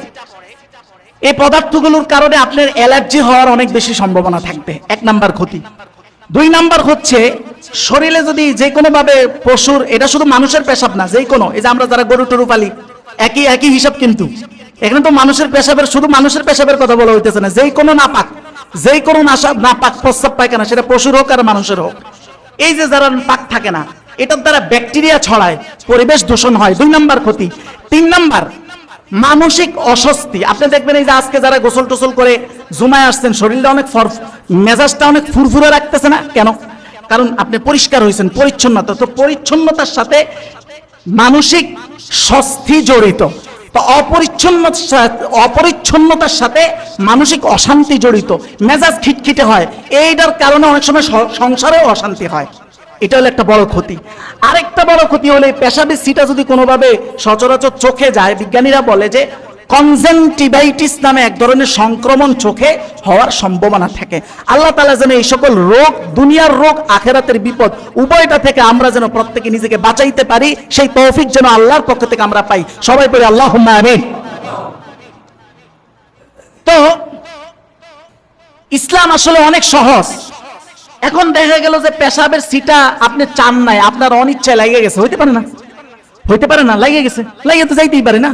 এই পদার্থগুলোর কারণে আপনার অ্যালার্জি হওয়ার অনেক বেশি সম্ভাবনা থাকবে। এক নাম্বার ক্ষতি। দুই নাম্বার হচ্ছে, শরীরে যদি যে কোনো ভাবে পশুর, এটা শুধু মানুষের পেশাব না, যে কোনো, এই যে আমরা যারা গরু টরু পালি, একই হিসাব, কিন্তু এখানে তো মানুষের পেশাবের, শুধু মানুষের পেশাবের কথা বলা হইতেছে না, যেই কোনো নাপাক, যেই কোনো নাপাক প্রস্রাব পায়খানা, সেটা পশুর হোক আর মানুষের হোক, এই যে যারা পাক থাকে না, এটার দ্বারা ব্যাকটেরিয়া ছড়ায়, পরিবেশ দূষণ হয়। দুই নাম্বার ক্ষতি। তিন নাম্বার, মানসিক অস্বস্তি। আপনি দেখবেন এই যে আজকে যারা গোসল টোসল করে জুমায় আসছেন, শরীরটা অনেক মেজাজটা অনেক ফুরফুরে রাখতেছে না কেন? কারণ আপনি পরিষ্কার হয়েছেন, পরিচ্ছন্নতা। তো পরিচ্ছন্নতার সাথে মানসিক স্বস্তি জড়িত, তো অপরিচ্ছন্নতার সাথে মানসিক অশান্তি জড়িত, মেজাজ খিটখিটে হয়। এইটার কারণে অনেক সময় সংসারেও অশান্তি হয়। এটা হলো একটা বড় ক্ষতি। আরেকটা বড় ক্ষতি হলে পেশাবের সিটা যদি কোনোভাবে সচরাচর চোখে যায়, বিজ্ঞানীরা বলে যে কনজেন্টিভাইটিস নামে এক ধরনের সংক্রমণ চোখে হওয়ার সম্ভাবনা থাকে। আল্লাহ তাআলা যেন এই সকল রোগ, দুনিয়ার রোগ, আখিরাতের বিপদ, উভয়টা থেকে আমরা যেন প্রত্যেকে নিজেকে বাঁচাইতে পারি, সেই তৌফিক যেন আল্লাহর পক্ষ থেকে আমরা পাই। সবাই বলি আল্লাহুম্মা আমিন। তো ইসলাম আসলে অনেক সহজ। এখন দেখা গেল যে পেশাবের সিটা আপনি চান নাই, আপনার অনিচ্ছায় লাগিয়ে গেছে, হইতে পারে না? হইতে পারে না? লাগিয়ে গেছে, লাগিয়ে তো যাইতেই পারে না।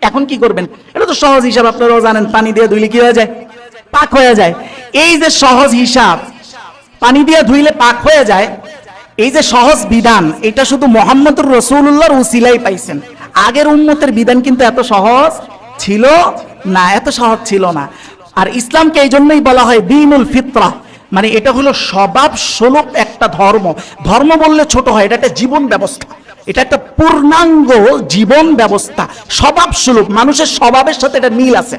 এখন কি করবেন? এটা তো সহজ হিসাব, আপনারাও জানেন, পানি দিয়ে ধুইলে কি হয়ে যায়? পাক হয়ে যায়। এই যে সহজ হিসাব, পানি দিয়ে ধুইলে পাক হয়ে যায়, এই যে সহজ বিধান, এটা শুধু মুহাম্মদুর রাসূলুল্লাহর উসিলাই পাইছেন। আগের উম্মতের বিধান কিন্তু এত সহজ ছিল না, এত সহজ ছিল না। আর ইসলামকে এই জন্যই বলা হয় দ্বীনুল ফিতরা, মানে এটা হলো স্বভাব সুলভ একটা ধর্ম। ধর্ম বললে ছোট হয়, এটা একটা জীবন ব্যবস্থা, এটা একটা পূর্ণাঙ্গ জীবন ব্যবস্থা, স্বভাব সুলভ, মানুষের স্বভাবের সাথে এটা মিল আছে।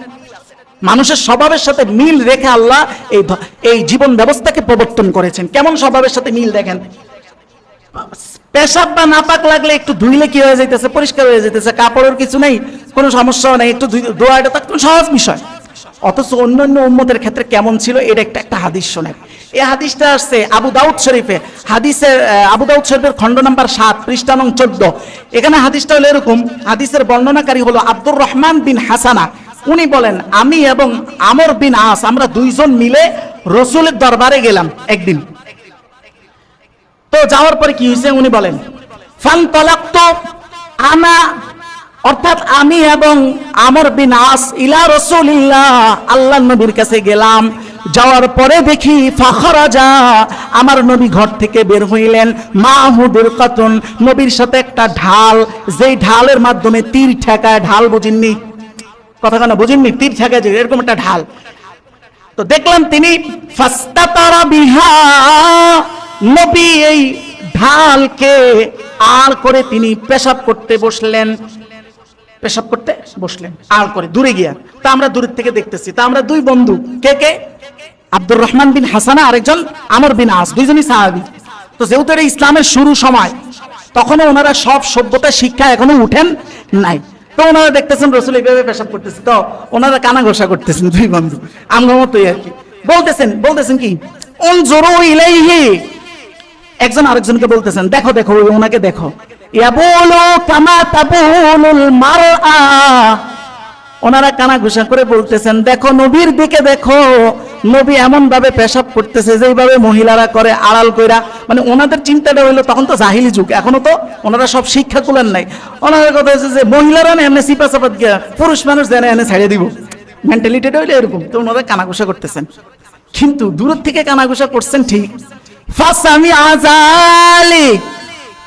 মানুষের স্বভাবের সাথে মিল রেখে আল্লাহ এই জীবন ব্যবস্থাকে প্রবর্তন করেছেন। কেমন স্বভাবের সাথে মিল দেখেন, পেশাব বা নাপাক লাগলে একটু ধুইলে কি হয়ে যাইতেছে? পরিষ্কার হয়ে যাইতেছে, কাপড়ের কিছু নেই, কোনো সমস্যাও নেই, একটু ধোয়াটা তো একদম সহজ বিষয়। অথচ অন্যান্য উম্মতের ক্ষেত্রে কেমন ছিল, এটা একটা হাদিস শোনেন। এই হাদিসটা আসছে আবু দাউদ শরীফে, হাদিসের আবু দাউদ শরীফের খণ্ড নাম্বার 7 পৃষ্ঠা নং 14। এখানে হাদিসটা হলো এরকম, হাদিসের বর্ণনাকারী হলো আব্দুর রহমান বিন হাসানা। উনি বলেন, আমি এবং আমর বিন আস, আমরা দুইজন মিলে রসুলের দরবারে গেলাম একদিন। তো যাওয়ার পরে কি হয়েছে উনি বলেন, ফানতালাকতু আনা, অর্থাৎ আমি এবং আমর বিন আস ইলা রাসূলিল্লাহ, আল্লাহর নবীর কাছে গেলাম। যাওয়ার পরে দেখি ফাখরাজা, আমার নবী ঘর থেকে বের হইলেন, মাহু বিরকাতুন, নবীর সাথে একটা ঢাল, যেই ঢালের মাধ্যমে তীর ঠেকায়। ঢাল বুঝিননি? কথা কেন বুঝিননি? তীর ঠেকায় যে এরকম একটা ঢাল। তো দেখলাম তিনি ফাস্তাতারা বিহা, নবী এই ঢালকে আর করে তিনি পেশাব করতে বসলেন, পেশাব করতে বসলেন আর করে দূরে গিয়া। তা আমরা দূরের থেকে দেখতেছি। তা আমরা দুই বন্ধু, কে কে? আব্দুর রহমান বিন হাসানা, আরেকজন আমর বিন আস, দুইজনই সাহাবী। তো যেহেতু এটা ইসলামের শুরু সময়, তখনও ওনারা সব সভ্যতা শিক্ষা এখনো উঠেন নাই। তো ওনারা দেখতেছেন রসুল এইভাবে পেশাব করতেছে, তো ওনারা কানা ঘোষা করতেছেন দুই বন্ধু, আমরা মতোই আর কি। বলতেছেন কি, উনজুরু ইলাইহি, একজন আরেকজনকে বলতেছেন, দেখো দেখো ওনাকে দেখো। ইয়াবুলু কামা তাবুলুল মারআ, ওনারা কানা ঘোষা করে বলতেছেন, দেখো নবীর দিকে দেখো, নবী এমন ভাবে পেশাব করতেছে যেইভাবে মহিলারা করে, আড়াল কইরা। মানে ওনাদের চিন্তাটা হইলো, তখন তো জাহিলি যুগ, এখনো তো ওনারা সব শিক্ষা কুলেন নাই। ওনাদের কথা হচ্ছে যে মহিলারা না এমনি সিপা চাপাত গিয়া, পুরুষ মানুষ যেন এনে ছাড়িয়ে দিব, মেন্টালিটিটা হইলো এরকম। তো ওনারা কানা ঘোষা করতেছেন, কিন্তু দূরের থেকে কানা ঘোষা করছেন ঠিক। ফাসামি আজালি,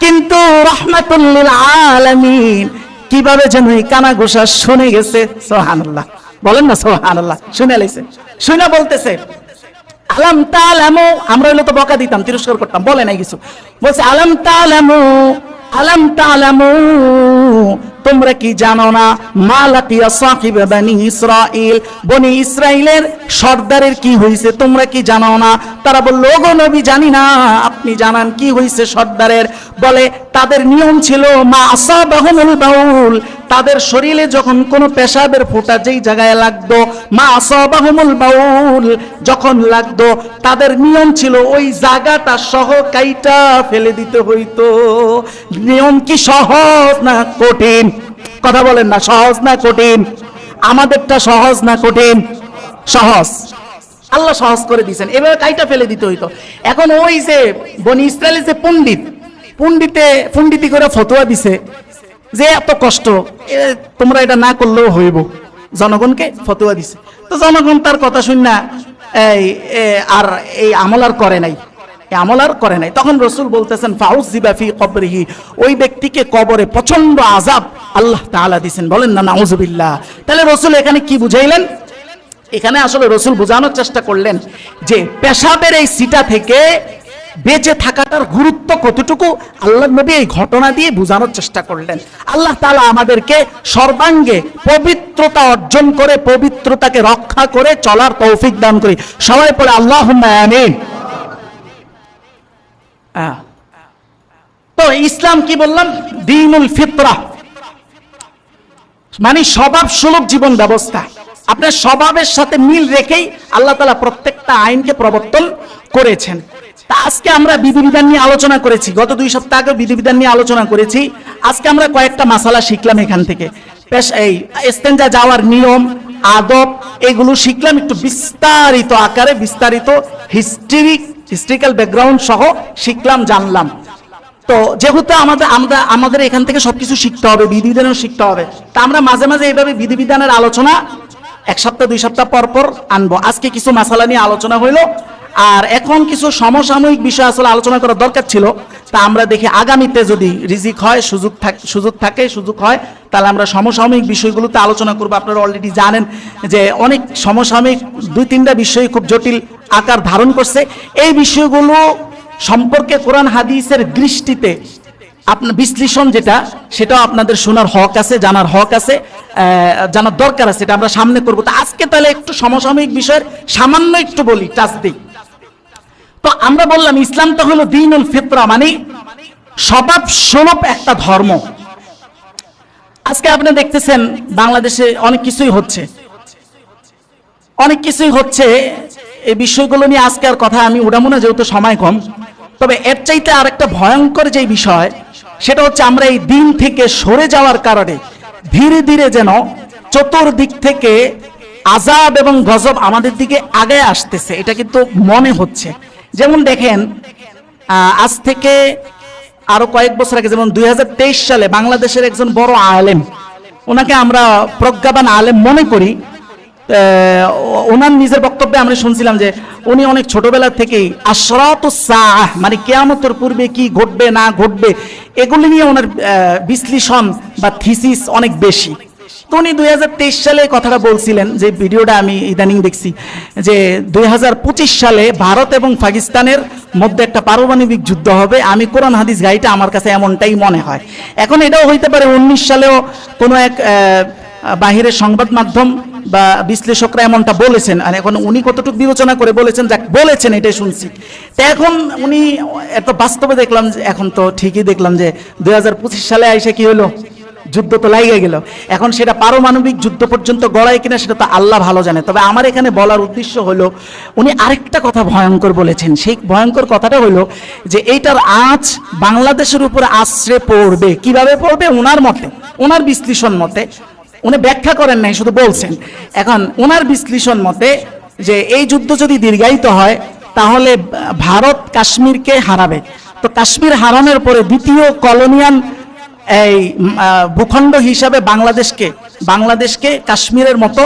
কিন্তু রাহমাতুল লিল আলামিন, কিভাবে যেন এই কানা ঘোষা শুনে গেছে। সুবহানাল্লাহ, বলেন না সুবহানাল্লাহ। শুনে লাইছে, শুনে বলতেছে, আলাম তালামু, আমরা হইলে তো বকা দিতাম, তিরস্কার করতাম, বলে নাই কিছু। বলছে আলাম তালামু, আলাম তালামু, তোমরা কি জানো না, মালাকিয়া সাকিব বনি ইসরাইল, বনি ইসরাইলের সর্দারের কি হয়েছে, তোমরা কি জানো না? তারা বলল, ওগো নবী জানি না, আপনি জানান কি হয়েছে সর্দারের। বলে তাদের নিয়ম ছিল, মা আসাবাহুমুল বাউল, তাদের শরীরে যখন কোনো পেশাবের ফোঁটা যেই জায়গায় লাগতো, মা আসাবাহুমুল বাউল, যখন লাগতো, তাদের নিয়ম ছিল ওই জায়গাটা সহ কাইটা ফেলে দিতে হইতো। নিয়ম কি সহজ না কঠিন? কথা বলেন না, সহজ না কঠিন? আমাদেরটা সহজ না কঠিন? সহজ। আল্লাহ সহজ করে দিয়েছেন, এভাবে কাইটা ফেলে দিতে হইতো। এখন ওই যে বনি ইসরায়েলের যে পণ্ডিতি করে ফতোয়া দিছে যে এত কষ্ট, তোমরা এটা না করলেও হইব, জনগণকে ফতোয়া দিছে। তো জনগণ তার কথা শুন না এই আমল আর করে নাই, আমল আর করে নাই। তখন রসুল বলতেছেন, ফাউযিবা ফি কবরিহি, ওই ব্যক্তিকে কবরে প্রচন্ড আযাব আল্লাহ তাআলা দিবেন। বলেন না নাউযুবিল্লাহ। তাহলে রসুল এখানে কি বুঝাইলেন? এখানে আসলে রসুল বোঝানোর চেষ্টা করলেন যে পেশাবের এই সিটা থেকে বেঁচে থাকাটার গুরুত্ব কতটুকু আল্লাহর নবী এই ঘটনা দিয়ে বোঝানোর চেষ্টা করলেন। আল্লাহ তাআলা আমাদেরকে সর্বাঙ্গে পবিত্রতা অর্জন করে, পবিত্রতাকে রক্ষা করে চলার তৌফিক দান করি। সবাই পড়ে আল্লাহুম্মা আমিন। তো ইসলাম কি বললাম? দ্বীনুল ফিতরা, মানে স্বভাব সুলভ জীবন ব্যবস্থা। আপনার স্বভাবের সাথে মিল রেখেই আল্লাহ তাআলা প্রত্যেকটা আইনকে প্রবর্তন করেছেন। তা আজকে আমরা বিধিবিধান নিয়ে আলোচনা করেছি, গত 2 সপ্তাহ আগে বিধিবিধান নিয়ে আলোচনা করেছি। আজকে আমরা কয়েকটা মাসালা শিখলাম এখান থেকে। এই ইস্তেঞ্জা যাওয়ার নিয়ম, আদব, এগুলো শিখলাম একটু বিস্তারিত আকারে, বিস্তারিত হিস্ট্রিক্যাল ব্যাকগ্রাউন্ড সহ শিখলাম, জানলাম। তো যেহেতু আমাদের এখান থেকে সবকিছু শিখতে হবে, বিধিবিধানও শিখতে হবে, তা আমরা মাঝে মাঝে এইভাবে বিধিবিধানের আলোচনা 1 সপ্তাহ 2 সপ্তাহ পর পর আনবো। আজকে কিছু মাসালা নিয়ে আলোচনা হইলো, আর এখন কিছু সমসাময়িক বিষয় আসলে আলোচনা করার দরকার ছিল। তা আমরা দেখি আগামীতে যদি রিজিক হয়, সুযোগ হয়, তাহলে আমরা সমসাময়িক বিষয়গুলোতে আলোচনা করবো। আপনারা অলরেডি জানেন যে অনেক সমসাময়িক 2-3টা বিষয় খুব জটিল আকার ধারণ করছে। এই বিষয়গুলো সম্পর্কে কোরআন হাদিসের দৃষ্টিতে আপনার বিশ্লেষণ সেটাও আপনাদের শোনার হক আছে, জানার হক আছে, জানার দরকার আছে। এটা আমরা সামনে করবো। তো আজকে তাহলে একটু সমসাময়িক বিষয়ের সামান্য একটু বলি, টাচ দিই। তো আমরা বললাম ইসলামটা হলো দীনুল ফিতরা, মানে স্বভাব সুলভ একটা ধর্ম। আজকে আপনি দেখতেছেন বাংলাদেশে অনেক কিছুই হচ্ছে। এই বিষয়গুলো নিয়ে আজকে আর কথা আমি উঠাবো না, যেহেতু সময় কম। তবে এর চাইতে আর একটা ভয়ঙ্কর যে বিষয়, সেটা হচ্ছে আমরা এই দিন থেকে সরে যাওয়ার কারণে ধীরে ধীরে যেন চতুর্দিক থেকে আযাব এবং গজব আমাদের দিকে আগে আসতেছে, এটা কিন্তু মনে হচ্ছে। যেমন দেখেন, আজ থেকে আরো কয়েক বছর আগে, যেমন 2023 সালে বাংলাদেশের একজন বড় আলেম, ওনাকে আমরা প্রজ্ঞাবান আলেম মনে করি। ওনার নিজের বক্তব্যে আমরা শুনছিলাম যে উনি অনেক ছোটবেলা থেকেই আশরাতুস সাআহ, মানে কিয়ামতের পূর্বে কি ঘটবে না ঘটবে, এগুলি নিয়ে ওনার বিশ্লেষণ বা থিসিস অনেক বেশি। তো উনি 2023 সালে কথাটা বলছিলেন, যে ভিডিওটা আমি ইদানিং দেখছি, যে 2025 সালে ভারত এবং পাকিস্তানের মধ্যে একটা পারমাণবিক যুদ্ধ হবে। আমি কোরআন হাদিস গাইটা আমার কাছে এমনটাই মনে হয়। এখন এটাও হইতে পারে 19 সালেও কোনো এক বাহিরের সংবাদ মাধ্যম বা বিশ্লেষকরা এমনটা বলেছেন, আর এখন উনি কতটুকু বিবেচনা করে বলেছেন, যাক বলেছেন এটাই শুনছি। তো এখন উনি এত বাস্তবে দেখলাম, এখন তো ঠিকই দেখলাম যে 2025 সালে আইসা কি হলো, যুদ্ধ তো লাগিয়ে গেল। এখন সেটা পারমাণবিক যুদ্ধ পর্যন্ত গড়ায় কিনা সেটা তো আল্লাহ ভালো জানে। তবে আমার এখানে বলার উদ্দেশ্য হলো, উনি আরেকটা কথা ভয়ঙ্কর বলেছেন। সেই ভয়ঙ্কর কথাটা হলো যে এইটার আঁচ বাংলাদেশের উপরে আছড়ে পড়বে। কিভাবে পড়বে? ওনার মতে, ওনার বিশ্লেষণ মতে, উনি ব্যাখ্যা করেন নাই, শুধু বলছেন। এখন ওনার বিশ্লেষণ মতে যে এই যুদ্ধ যদি দীর্ঘায়িত হয়, তাহলে ভারত কাশ্মীরকে হারাবে। তো কাশ্মীর হারানোর পরে দ্বিতীয় কলোনিয়াল এই ভূখণ্ড হিসাবে বাংলাদেশকে কাশ্মীরের মতো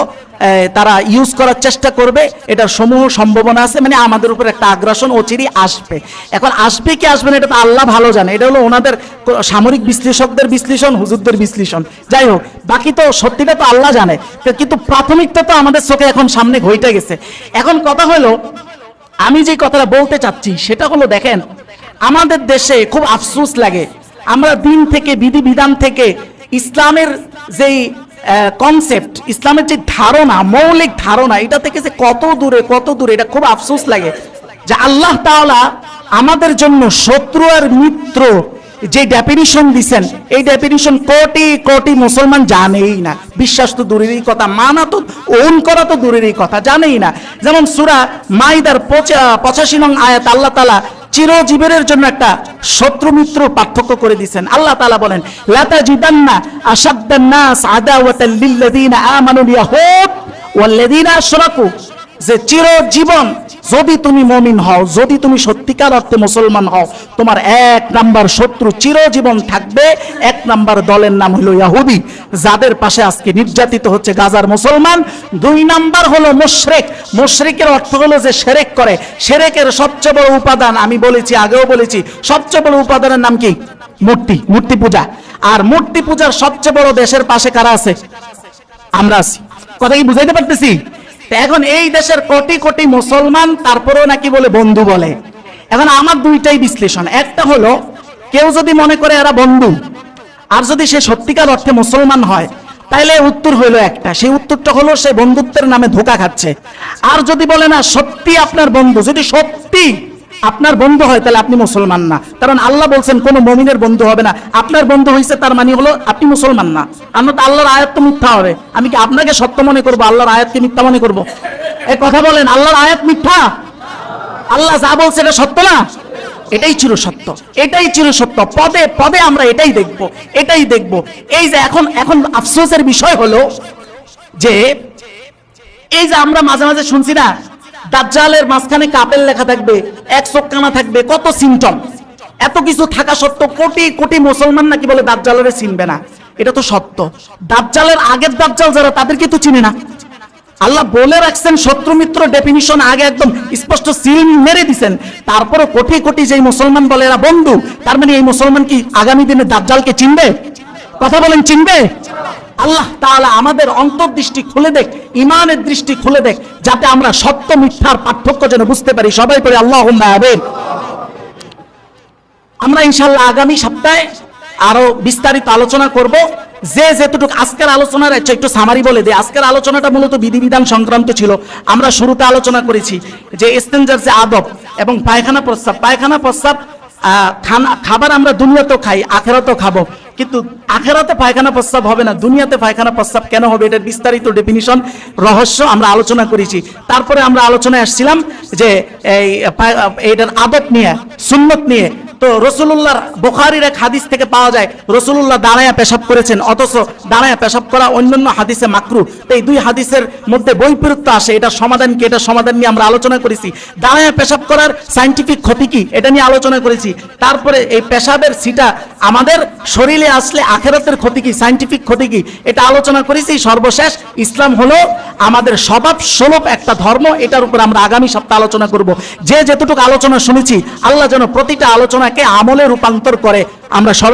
তারা ইউজ করার চেষ্টা করবে। এটার সমূহ সম্ভাবনা আছে, মানে আমাদের উপর একটা আগ্রাসন অচিরেই আসবে। এখন আসবে কি আসবে না, এটা তো আল্লাহ ভালো জানে। এটা হলো ওনাদের সামরিক বিশ্লেষকদের বিশ্লেষণ, হুজুরদের বিশ্লেষণ। যাই হোক, বাকি তো সত্যিটা তো আল্লাহ জানে, কিন্তু প্রাথমিকটা তো আমাদের চোখে এখন সামনে ঘটে গেছে। এখন কথা হলো, আমি যে কথাটা বলতে চাচ্ছি সেটা হলো, দেখেন আমাদের দেশে খুব আফসোস লাগে, আমরা দিন থেকে, বিধিবিধান থেকে, ইসলামের যেই কনসেপ্ট, ইসলামের যে ধারণা, মৌলিক ধারণা, এটা থেকে যে কত দূরে, এটা খুব আফসোস লাগে যে আল্লাহ তাআলা আমাদের জন্য শত্রু আর মিত্র যে ডেফিনিশন দিছেন, এই ডেফিনিশন কোটি কোটি মুসলমান জানেই না। বিশ্বাস তো দূরেরই কথা, মানা তো, ওন করা তো দূরেরই কথা, জানেই না। যেমন সূরা মাইদার 85 নং আয়াত আল্লাহ তাআলা চিরজীবনের জন্য একটা শত্রু মিত্র পার্থক্য করে দিয়েছেন। আল্লাহ তাআলা বলেন, লাতাজিদান্না আশাদ্দান নাস আদাওয়াতাল লিল্লাযিনা আমানুল ইয়াহুদ ওয়াল্লাযিনা আশরাকু, যে চিরজীবন যদি তুমি মুমিন হও, যদি তুমি সত্যিকার অর্থে মুসলমান হও, তোমার 1 নাম্বার শত্রু চিরজীবন থাকবে। 1 নাম্বার দলের নাম হলো ইহুদি, যাদের পাশে আজকে নির্যাতিত হচ্ছে গাজার মুসলমান। 2 নাম্বার হলো মুশরিক। মুশরিকের অর্থ হলো যে শিরক করে। শিরকের সবচেয়ে বড় উপাদান, আমি বলেছি, আগেও বলেছি, সবচেয়ে বড় উপাদানের নাম কি? মূর্তি পূজা। আর মূর্তি পূজার সবচেয়ে বড় দেশের পাশে কারা আছে? আমরা আছি। কথা কি বুঝাইতে পারতেছি? এখন এই দেশের কোটি কোটি মুসলমান, তারপরেও নাকি বলে বন্ধু বলে। এখন আমার দুইটাই বিশ্লেষণ। একটা হলো, কেউ যদি মনে করে এরা বন্ধু, আর যদি সে সত্যিকার অর্থে মুসলমান হয়, তাইলে উত্তর হইলো একটা। সেই উত্তরটা হলো সে বন্ধুত্বের নামে ধোঁকা খাচ্ছে। আর যদি বলে না সত্যি আপনার বন্ধু, যদি সত্যি আপনার বন্ধু হয় তাহলে আপনি মুসলমান না, কারণ আল্লাহ বলছেন কোন মুমিনের বন্ধু হবে না। আপনার বন্ধু হয়েছে তার মানে হলো আপনি মুসলমান না। আমরা তো আল্লাহর আয়াত তো মিথ্যা হবে, আমি কি আপনাকে সত্য মনে করব, আল্লাহর আয়াতকে মিথ্যা মনে করব? এই কথা বলেন, আল্লাহর আয়াত মিথ্যা? আল্লাহ যা বলছে এটা সত্য না? এটাই ছিল সত্য, এটাই ছিল সত্য। পদে পদে আমরা এটাই দেখব, এটাই দেখব। এই যে এখন এখন আফসোসের বিষয় হলো যে এই যে আমরা মাঝে মাঝে শুনছি না, দাজ্জালের মাঝখানে কাপেল লেখা থাকবে, এক চোখ কানা থাকবে, কত সিমটম। এত কিছু থাকা সত্ত্বেও কোটি কোটি মুসলমান নাকি বলে দাজ্জালের চিনবে না। এটা তো সত্য। দাজ্জালের আগের দাজ্জাল যারা তাদেরকে তো চিনে না। আল্লাহ বলে রাখছেন শত্রু মিত্র ডেফিনিশন আগে একদম স্পষ্ট সিল মেরে দিছেন। তারপরে কোটি কোটি যেই মুসলমান বলে এরা বন্ধু, তার মানে এই মুসলমান কি আগামী দিনে দাজ্জালকে চিনবে? কথা বলেন, চিনবে? আল্লাহ তাআলা আমাদের অন্তর্দৃষ্টি খুলে দেখ, ইমানের দৃষ্টি খুলে দেখ, যাতে আমরা সত্য মিথ্যার পার্থক্য যেন বুঝতে পারি। সবাই পড়ে আল্লাহুম্মা আমিন। আমরা ইনশাআল্লাহ আগামী সপ্তাহে আরো বিস্তারিত আলোচনা করব। যে যেতটুকু আজকের আলোচনার একটু সামারি বলে দিই। আজকের আলোচনাটা মূলত বিধিবিধান সংক্রান্ত ছিল। আমরা শুরুতে আলোচনা করেছি যে ইস্তেঞ্জার যে আদব এবং পায়খানা প্রস্রাব, পায়খানা প্রস্রাব খাবার আমরা দুনিয়াতেও খাই, আখেরাতেও খাবো, কিন্তু আখেরাতে পায়খানা প্রস্রাব হবে না, দুনিয়াতে পায়খানা প্রস্রাব কেন হবে, এটার বিস্তারিত ডেফিনিশন রহস্য আমরা আলোচনা করেছি। তারপরে আমরা আলোচনায় আসছিলাম যে এইটার আদব নিয়ে, সুন্নত নিয়ে। তো রসুলুল্লাহর বুখারীর এক হাদিস থেকে পাওয়া যায় রসুলুল্লাহ দাঁড়ায়া পেশাব করেছেন, অথচ দাঁড়ায়া পেশাব করা অন্যান্য হাদিসে মাকরু। তো এই দুই হাদিসের মধ্যে বৈপরীত্য আসে, এটা সমাধান কি, এটা সমাধান নিয়ে আমরা আলোচনা করেছি। দাঁড়ায়া পেশাব করার সায়েন্টিফিক ক্ষতি কি, এটা নিয়ে আলোচনা করেছি। তারপরে এই পেশাবের সিটা আমাদের শরীরে আসলে আখেরাতের ক্ষতি কি, সায়েন্টিফিক ক্ষতি কি, এটা আলোচনা করেছি। সর্বশেষ ইসলাম হলো আমাদের স্বভাব সুলভ একটা ধর্ম, এটার উপর আমরা আগামী সপ্তাহে আলোচনা করব। যে যেতটুকু আলোচনা শুনেছি আল্লাহ যেন প্রতিটা আলোচনাকে আমলে রূপান্তর করে। আমরা সবাই